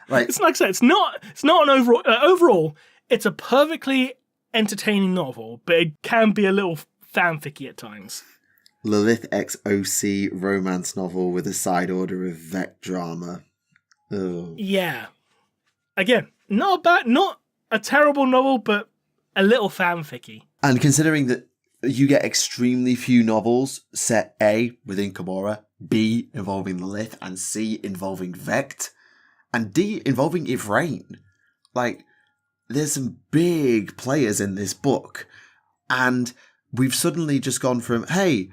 Like, It's like I said, it's not an overall... overall, it's a perfectly entertaining novel, but it can be a little fanficky at times. Lilith X OC romance novel with a side order of Vec drama. Ugh. Yeah. Again, not a terrible novel, but a little fanficky. And considering that you get extremely few novels set A, within Gamora, B, involving Lilith, and C, involving Vect, and D, involving Ivrain. Like, there's some big players in this book, and we've suddenly just gone from, hey,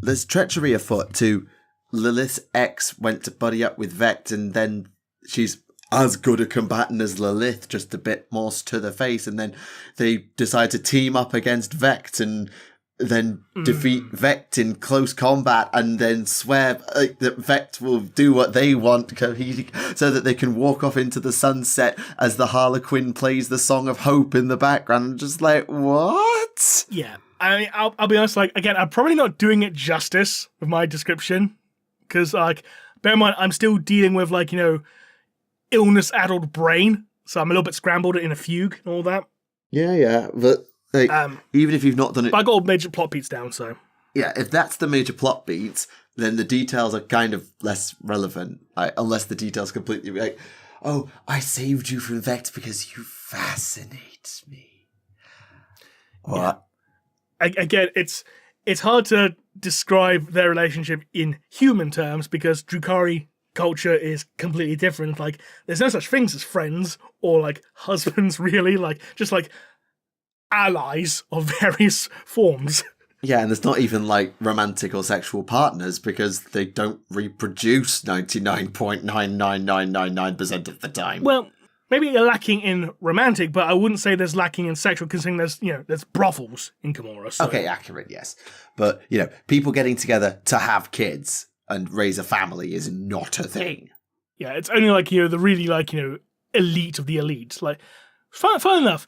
there's treachery afoot, to Lilith's ex went to buddy up with Vect, and then she's as good a combatant as Lilith, just a bit more to the face, and then they decide to team up against Vect and then defeat Vect in close combat, and then swear that Vect will do what they want so that they can walk off into the sunset as the Harlequin plays the Song of Hope in the background. I'm just like, what? Yeah. I mean, I'll be honest, like, again, I'm probably not doing it justice with my description, because, like, bear in mind, I'm still dealing with, like, illness-addled brain, so I'm a little bit scrambled in a fugue and all that. Yeah, but like, even if you've not done it... But I got all major plot beats down, so... Yeah, if that's the major plot beats, then the details are kind of less relevant, unless the details completely... Like, oh, I saved you from Vect because you fascinate me. What? Yeah. Again, it's hard to describe their relationship in human terms, because Drukhari culture is completely different. Like, there's no such things as friends or, like, husbands, really. Like, just, like, allies of various forms. Yeah, and there's not even, like, romantic or sexual partners, because they don't reproduce 99.99999% of the time. Well, maybe they're lacking in romantic, but I wouldn't say there's lacking in sexual, considering there's brothels in Gamora. So. Okay, accurate, yes. But, people getting together to have kids and raise a family is not a thing. Yeah, it's only, like, the really, like, elite of the elite. Like, fun enough,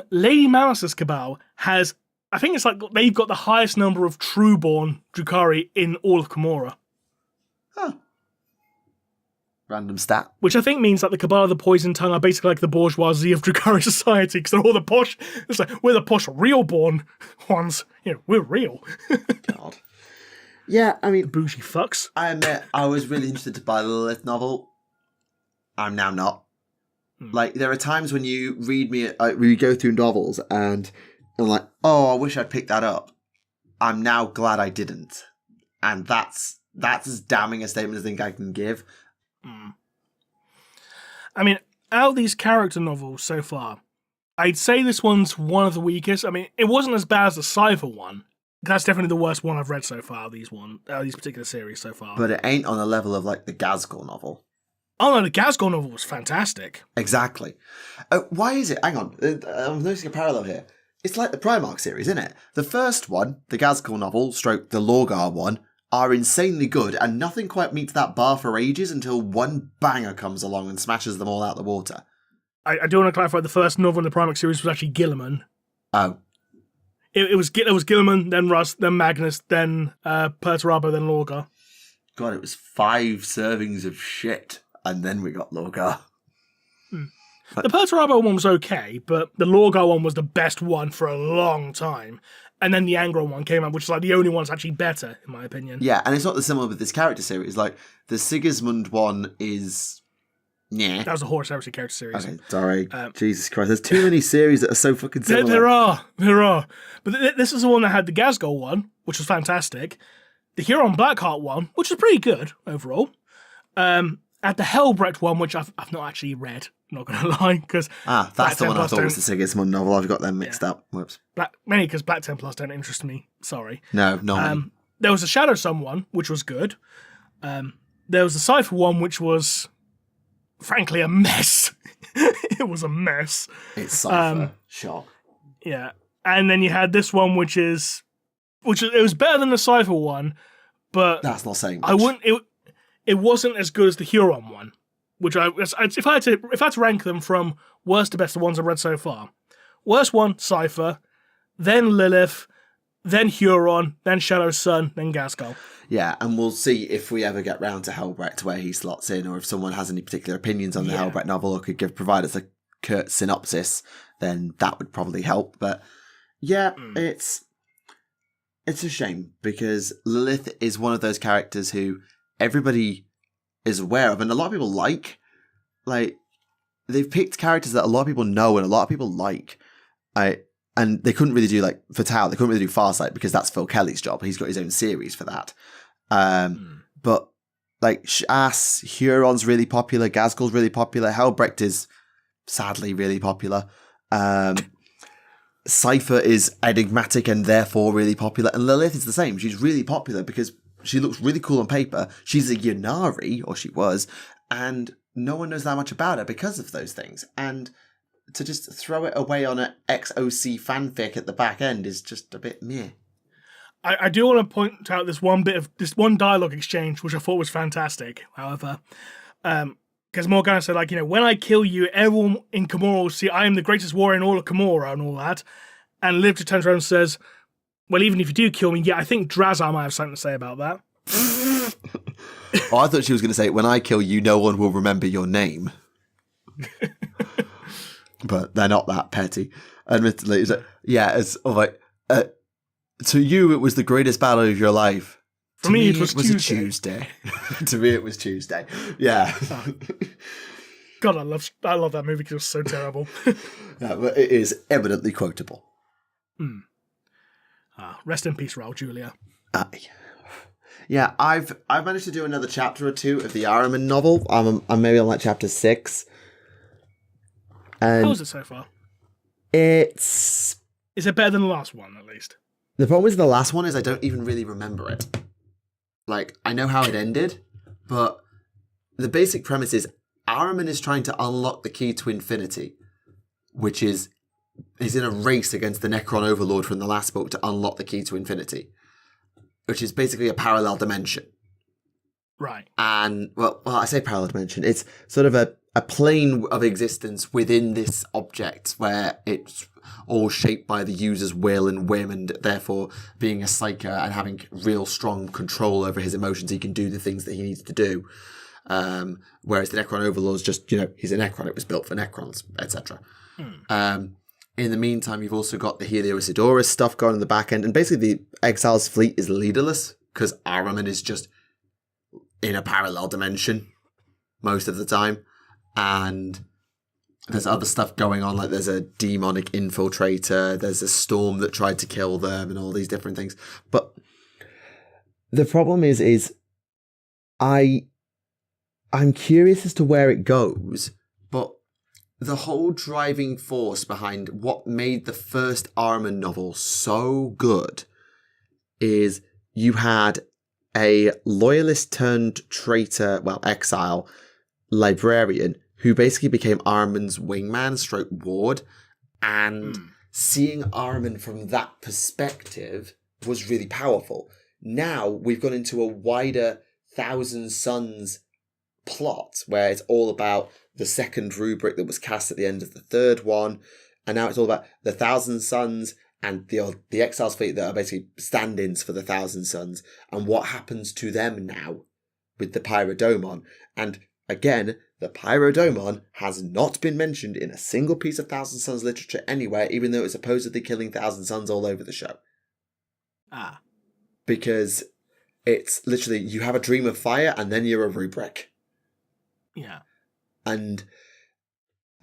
Lady Malice's Cabal has, I think it's like, they've got the highest number of true-born Drukhari in all of Gamora. Huh. Random stat. Which I think means that the Cabal of the Poison Tongue are basically like the bourgeoisie of Drukhari society, because they're all the posh. It's like, we're the posh, real-born ones. We're real. God. Yeah, I mean, Bougie fucks. I admit I was really interested to buy the Lilith novel. I'm now not. Like, there are times when you read me, when you go through novels, and I'm like, oh, I wish I'd picked that up. I'm now glad I didn't. And that's as damning a statement as I think I can give. I mean, out of these character novels so far, I'd say this one's one of the weakest. I mean, it wasn't as bad as the Cypher one. That's definitely the worst one I've read so far, these particular series so far. But it ain't on the level of, like, the Ghazghkull novel. Oh no, the Ghazghkull novel was fantastic. Exactly. Why is it? Hang on. I'm noticing a parallel here. It's like the Primarch series, isn't it? The first one, the Ghazghkull novel, stroke the Lorgar one, are insanely good, and nothing quite meets that bar for ages until one banger comes along and smashes them all out the water. I do want to clarify, the first novel in the Primarch series was actually Guilliman. Oh. It was Guilliman, then Russ, then Magnus, then Perturabo, then Lorgar. God, it was 5 servings of shit, and then we got Lorgar. The Perturabo one was okay, but the Lorgar one was the best one for a long time. And then the Angron one came out, which is like the only one that's actually better, in my opinion. Yeah, and it's not similar with this character series. Like, the Sigismund one is... Yeah. That was the Horus Heresy character series. Okay, sorry. Jesus Christ, there's too many series that are so fucking similar. There are. But this is the one that had the Ghazghkull one, which was fantastic. The Huron Blackheart one, which was pretty good overall. At the Helbrecht one, which I've not actually read, not going to lie, because... that's the one I thought was the Sigismund novel. I've got them mixed up. Whoops. Mainly because Black Templars don't interest me. Sorry. No. There was a Shadow Sun one, which was good. There was the Cypher one, which was, frankly, a mess. It was a mess. It's Cypher. Shock. Yeah. And then you had this one, which it was better than the Cypher one, but... That's not saying much. It wasn't as good as the Huron one, which if I had to rank them from worst to best, the ones I've read so far, worst one, Cypher, then Lilith, then Huron, then Shadow Sun, then Ghazghkull. Yeah, and we'll see if we ever get round to Helbrecht where he slots in, or if someone has any particular opinions on the Helbrecht novel or could provide us a curt synopsis, then that would probably help. But yeah, it's a shame because Lilith is one of those characters who everybody is aware of, and a lot of people like they've picked characters that a lot of people know and a lot of people like. And they couldn't really do, like, for Tau, they couldn't really do Farsight because that's Phil Kelly's job. He's got his own series for that. But, like, Huron's really popular, Ghazghkull's really popular, Helbrecht is sadly really popular. Cypher is enigmatic and therefore really popular, and Lilith is the same. She's really popular because she looks really cool on paper. She's a Ynnari, or she was, and no one knows that much about her because of those things. And to just throw it away on an XOC fanfic at the back end is just a bit meh. I do want to point out this one dialogue exchange, which I thought was fantastic, however. Because Morgana said, like, when I kill you, everyone in Camorra will see I am the greatest warrior in all of Camorra and all that. And Liv just turns around and says, well, even if you do kill me, I think Drazar might have something to say about that. I thought she was going to say, when I kill you, no one will remember your name. But they're not that petty. Admittedly, it's like, to you, it was the greatest battle of your life. For me, it was a Tuesday. To me, it was Tuesday. Yeah. God, I love that movie because it was so terrible. Yeah, but it is evidently quotable. Rest in peace, Raul Julia. Yeah, I've managed to do another chapter or two of the Ahriman novel. I'm maybe on like chapter 6. And how was it so far? Is it better than the last one, at least? The problem with the last one is I don't even really remember it. Like, I know how it ended, but the basic premise is Ahriman is trying to unlock the key to infinity, which is he's in a race against the Necron Overlord from the last book to unlock the key to infinity, which is basically a parallel dimension. Right. And, well, I say parallel dimension. It's sort of a plane of existence within this object where it's all shaped by the user's will and whim, and therefore being a psyker and having real strong control over his emotions, he can do the things that he needs to do. Whereas the Necron Overlord's just, he's a Necron, it was built for Necrons, etc. In the meantime, you've also got the Helioisidorus stuff going in the back end, and basically the Exiles fleet is leaderless, because Ahriman is just in a parallel dimension most of the time, and there's other stuff going on, like there's a demonic infiltrator, there's a storm that tried to kill them, and all these different things. But the problem is I'm curious as to where it goes, but the whole driving force behind what made the first Ahriman novel so good is you had a loyalist turned traitor, exile, librarian, who basically became Ahriman's wingman stroke ward, and seeing Ahriman from that perspective was really powerful. Now we've gone into a wider Thousand Sons plot where it's all about the second rubric that was cast at the end of the third one, and now it's all about the Thousand Sons and the Exiles fleet that are basically stand-ins for the Thousand Sons, and what happens to them now with the Pyrodomon. And again, the Pyrodomon has not been mentioned in a single piece of Thousand Sons literature anywhere, even though it's supposedly killing Thousand Sons all over the show. Because it's literally, you have a dream of fire and then you're a rubric. Yeah. And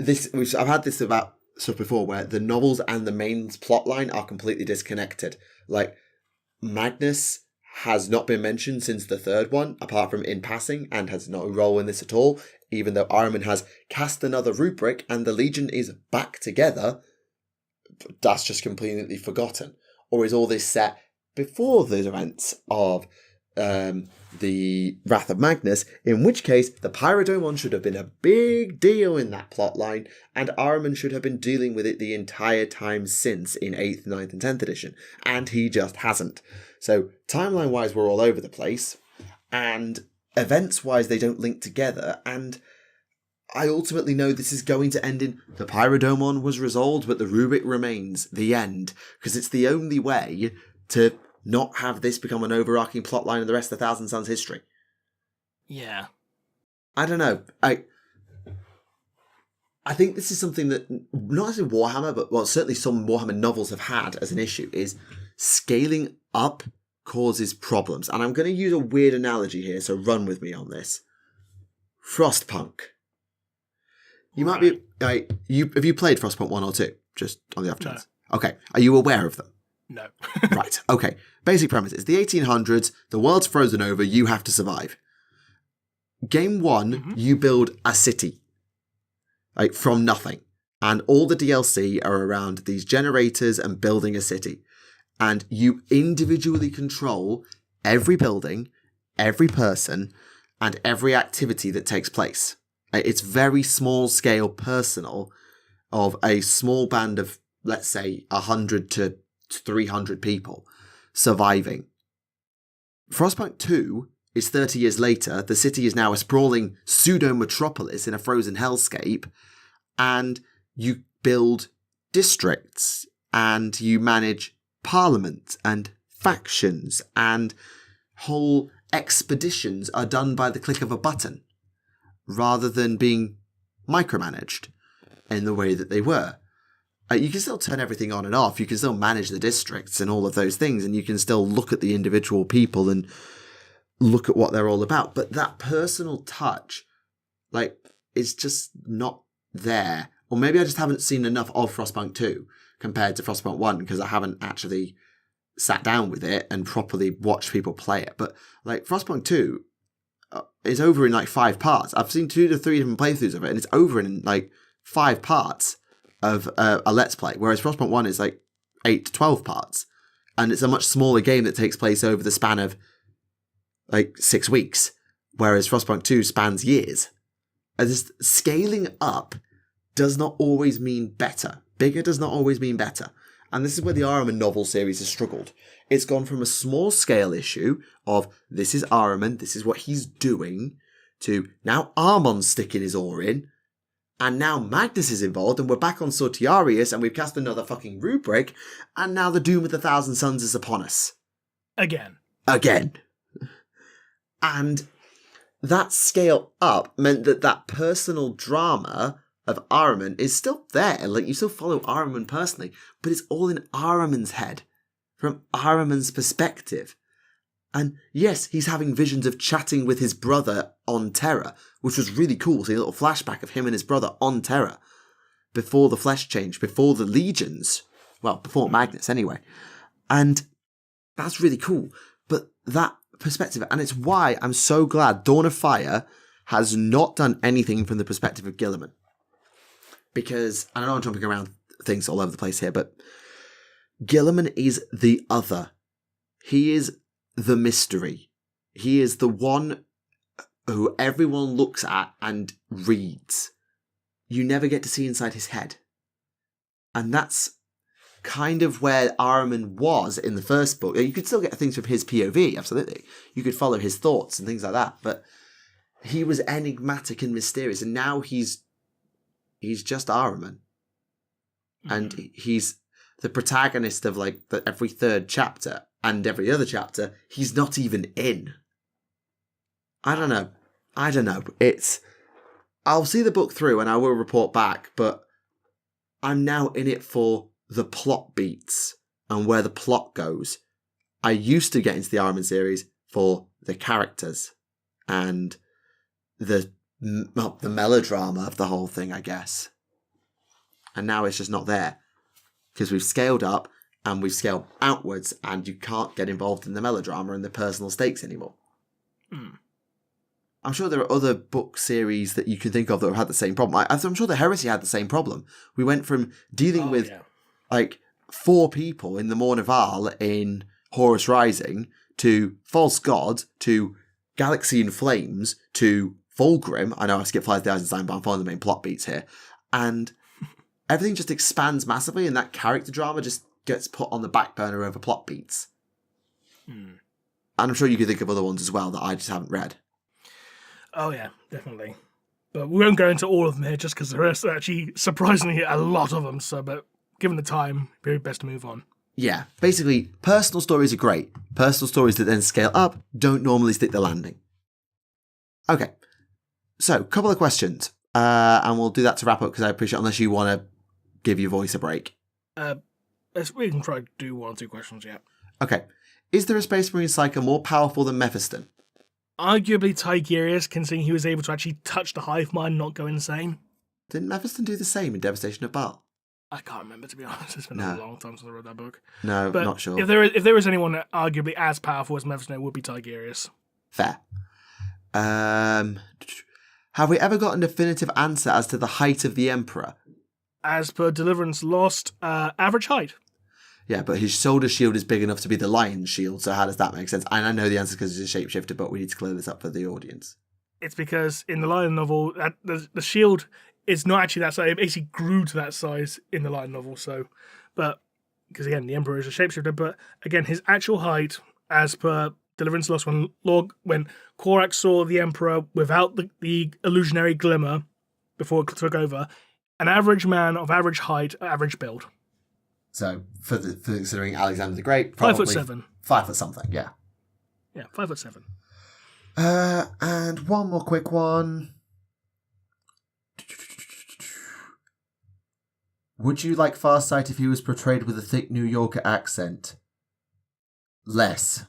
I've had this about stuff before, where the novels and the main plotline are completely disconnected. Like, Magnus has not been mentioned since the third one, apart from in passing, and has no role in this at all, even though Ahriman has cast another rubric and the Legion is back together. That's just completely forgotten. Or is all this set before the events of the Wrath of Magnus, in which case the Pyrodomon should have been a big deal in that plotline, and Ahriman should have been dealing with it the entire time since in 8th, 9th and 10th edition, and he just hasn't. So timeline-wise we're all over the place, and events-wise they don't link together, and I ultimately know this is going to end in the Pyrodomon was resolved but the rubric remains, the end, because it's the only way to not have this become an overarching plotline of the rest of Thousand Sons history. Yeah. I don't know. I think this is something that, not as in Warhammer, but certainly some Warhammer novels have had as an issue, is scaling up causes problems. And I'm going to use a weird analogy here, so run with me on this. Frostpunk. You might be... have you played Frostpunk 1 or 2? Just on the off chance. No. Okay. Are you aware of them? No. Right, okay. Basic premise is the 1800s, the world's frozen over, you have to survive. Game 1, you build a city. Like, from nothing. And all the DLC are around these generators and building a city. And you individually control every building, every person, and every activity that takes place. It's very small scale personal of a small band of, let's say, 100 to 300 people surviving. Frostpunk 2 is 30 years later. The city is now a sprawling pseudo-metropolis in a frozen hellscape, and you build districts, and you manage parliament and factions, and whole expeditions are done by the click of a button, rather than being micromanaged in the way that they were. You can still turn everything on and off. You can still manage the districts and all of those things, and you can still look at the individual people and look at what they're all about. But that personal touch, is just not there. Or maybe I just haven't seen enough of Frostpunk 2 compared to Frostpunk 1, because I haven't actually sat down with it and properly watched people play it. But Frostpunk 2 is over in 5 parts. I've seen 2 to 3 different playthroughs of it, and it's over in 5 parts of a Let's Play, whereas Frostpunk 1 is 8 to 12 parts, and it's a much smaller game that takes place over the span of 6 weeks, whereas Frostpunk 2 spans years. And this scaling up does not always mean better. Bigger does not always mean better. And this is where the Ahriman novel series has struggled. It's gone from a small scale issue of this is Ahriman, this is what he's doing, to now Armon's sticking his oar in, and now Magnus is involved, and we're back on Sotiarius, and we've cast another fucking rubric, and now the doom of the Thousand Sons is upon us. Again. And that scale up meant that personal drama of Ahriman is still there. Like, you still follow Ahriman personally, but it's all in Ahriman's head, from Ahriman's perspective. And yes, he's having visions of chatting with his brother on Terra, which was really cool. See a little flashback of him and his brother on Terra before the flesh change, before the Legions. Well, before Magnus anyway. And that's really cool. But that perspective, and it's why I'm so glad Dawn of Fire has not done anything from the perspective of Guilliman. Because, I know I'm jumping around things all over the place here, but Guilliman is the other. He is the mystery. He is the one who everyone looks at and reads. You never get to see inside his head. And that's kind of where Ahriman was in the first book. You could still get things from his POV, absolutely. You could follow his thoughts and things like that, but he was enigmatic and mysterious, and now he's just Ahriman. And he's the protagonist of like every third chapter, and every other chapter he's not even in. I don't know. I'll see the book through and I will report back, but I'm now in it for the plot beats and where the plot goes. I used to get into the Ahriman series for the characters and the melodrama of the whole thing, I guess. And now it's just not there. Because we've scaled up and we've scaled outwards, and you can't get involved in the melodrama and the personal stakes anymore. I'm sure there are other book series that you can think of that have had the same problem. I'm sure the Heresy had the same problem. We went from dealing with like 4 people in the Mournival in Horus Rising to False God to Galaxy in Flames to Fulgrim. I know I skipped Flies the Eisenstein, but I'm following the main plot beats here. And everything just expands massively, and that character drama just gets put on the back burner over plot beats. And I'm sure you can think of other ones as well that I just haven't read. Oh yeah, definitely. But we won't go into all of them here just because there is actually surprisingly a lot of them. So, but given the time, very best to move on. Yeah, basically, personal stories are great. Personal stories that then scale up don't normally stick the landing. Okay, so couple of questions, and we'll do that to wrap up because I appreciate, unless you want to give your voice a break. We can try to do 1 or 2 questions, yeah. Okay, is there a Space Marine Psyker more powerful than Mephiston? Arguably Tigurius, considering he was able to actually touch the hive mind and not go insane. Didn't Mephiston do the same in Devastation of Baal? I can't remember, to be honest. It's been a long time since I read that book. No, but not sure. If there is anyone arguably as powerful as Mephiston, it would be Tigurius. Fair. Have we ever got a definitive answer as to the height of the Emperor? As per Deliverance Lost, average height. Yeah, but his shoulder shield is big enough to be the lion's shield, so how does that make sense? And I know the answer because he's a shapeshifter, but we need to clear this up for the audience. It's because in the Lion novel, the shield is not actually that size. It basically grew to that size in the Lion novel. So, but because again, the Emperor is a shapeshifter, but again, his actual height, as per Deliverance Lost, when Korak saw the Emperor without the illusionary glimmer before it took over, an average man of average height, average build. So, for considering Alexander the Great, probably 5'7". 5 foot something, yeah. Yeah, 5'7". And one more quick one. Would you like Farsight if he was portrayed with a thick New Yorker accent? Less.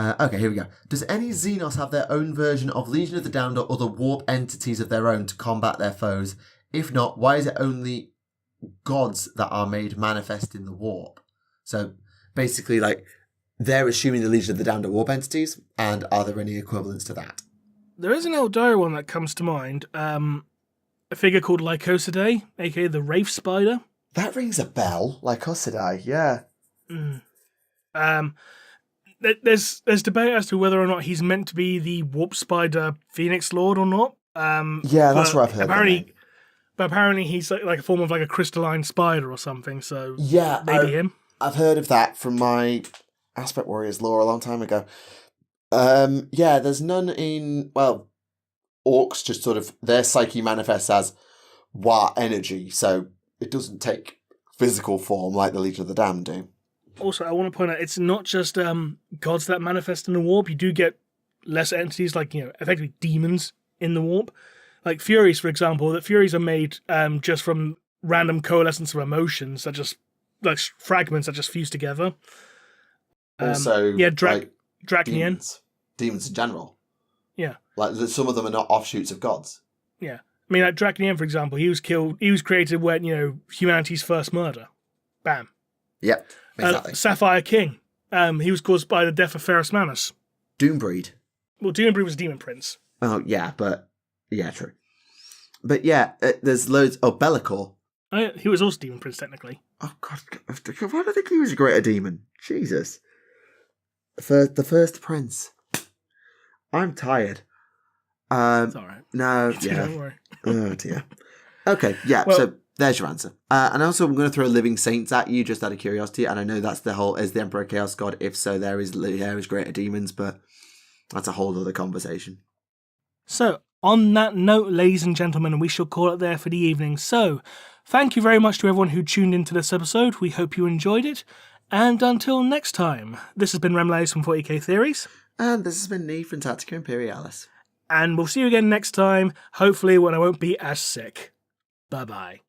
Okay, here we go. Does any Xenos have their own version of Legion of the Damned or other warp entities of their own to combat their foes? If not, why is it only gods that are made manifest in the warp? So basically, like, they're assuming the Legion of the Damned are warp entities, and are there any equivalents to that? There is an Eldari one that comes to mind. A figure called Lycosidae, aka the Wraith Spider. That rings a bell. Lycosidae, yeah. There's debate as to whether or not he's meant to be the Warp Spider Phoenix Lord or not. Yeah, that's what I've heard. But apparently he's like a form of like a crystalline spider or something. So yeah, maybe him. I've heard of that from my Aspect Warriors lore a long time ago. Yeah, there's none in, well, orcs just sort of, their psyche manifests as Wa energy, so it doesn't take physical form like the Legion of the Damned do. Also, I want to point out, it's not just gods that manifest in the warp. You do get lesser entities, like, effectively demons in the warp. Like Furies, for example, that Furies are made just from random coalescence of emotions that just, like fragments that just fuse together. Also, Dracnian. Demons in general. Yeah. Like, some of them are not offshoots of gods. Yeah. I mean, like Dracnian, for example, he was created when, humanity's first murder. Bam. Yep, exactly. Sapphire King. He was caused by the death of Ferrus Manus. Doombreed. Well, Doombreed was Demon Prince. Oh, yeah, true. But yeah, there's loads... Oh, Bellicor. Oh, yeah, he was also Demon Prince, technically. Oh, God. Why do I think he was a greater demon? Jesus. The first prince. I'm tired. It's alright. No, yeah. Don't worry. Oh, dear. Okay, yeah, Well, so there's your answer. And also, I'm going to throw Living Saints at you just out of curiosity, and I know that's is the Emperor Chaos God. If so, there is greater demons, but that's a whole other conversation. So, on that note, ladies and gentlemen, we shall call it there for the evening. So, thank you very much to everyone who tuned into this episode. We hope you enjoyed it. And until next time, this has been Remleiz from 40k Theories. And this has been Neve from Tactica Imperialis. And we'll see you again next time, hopefully when I won't be as sick. Bye-bye.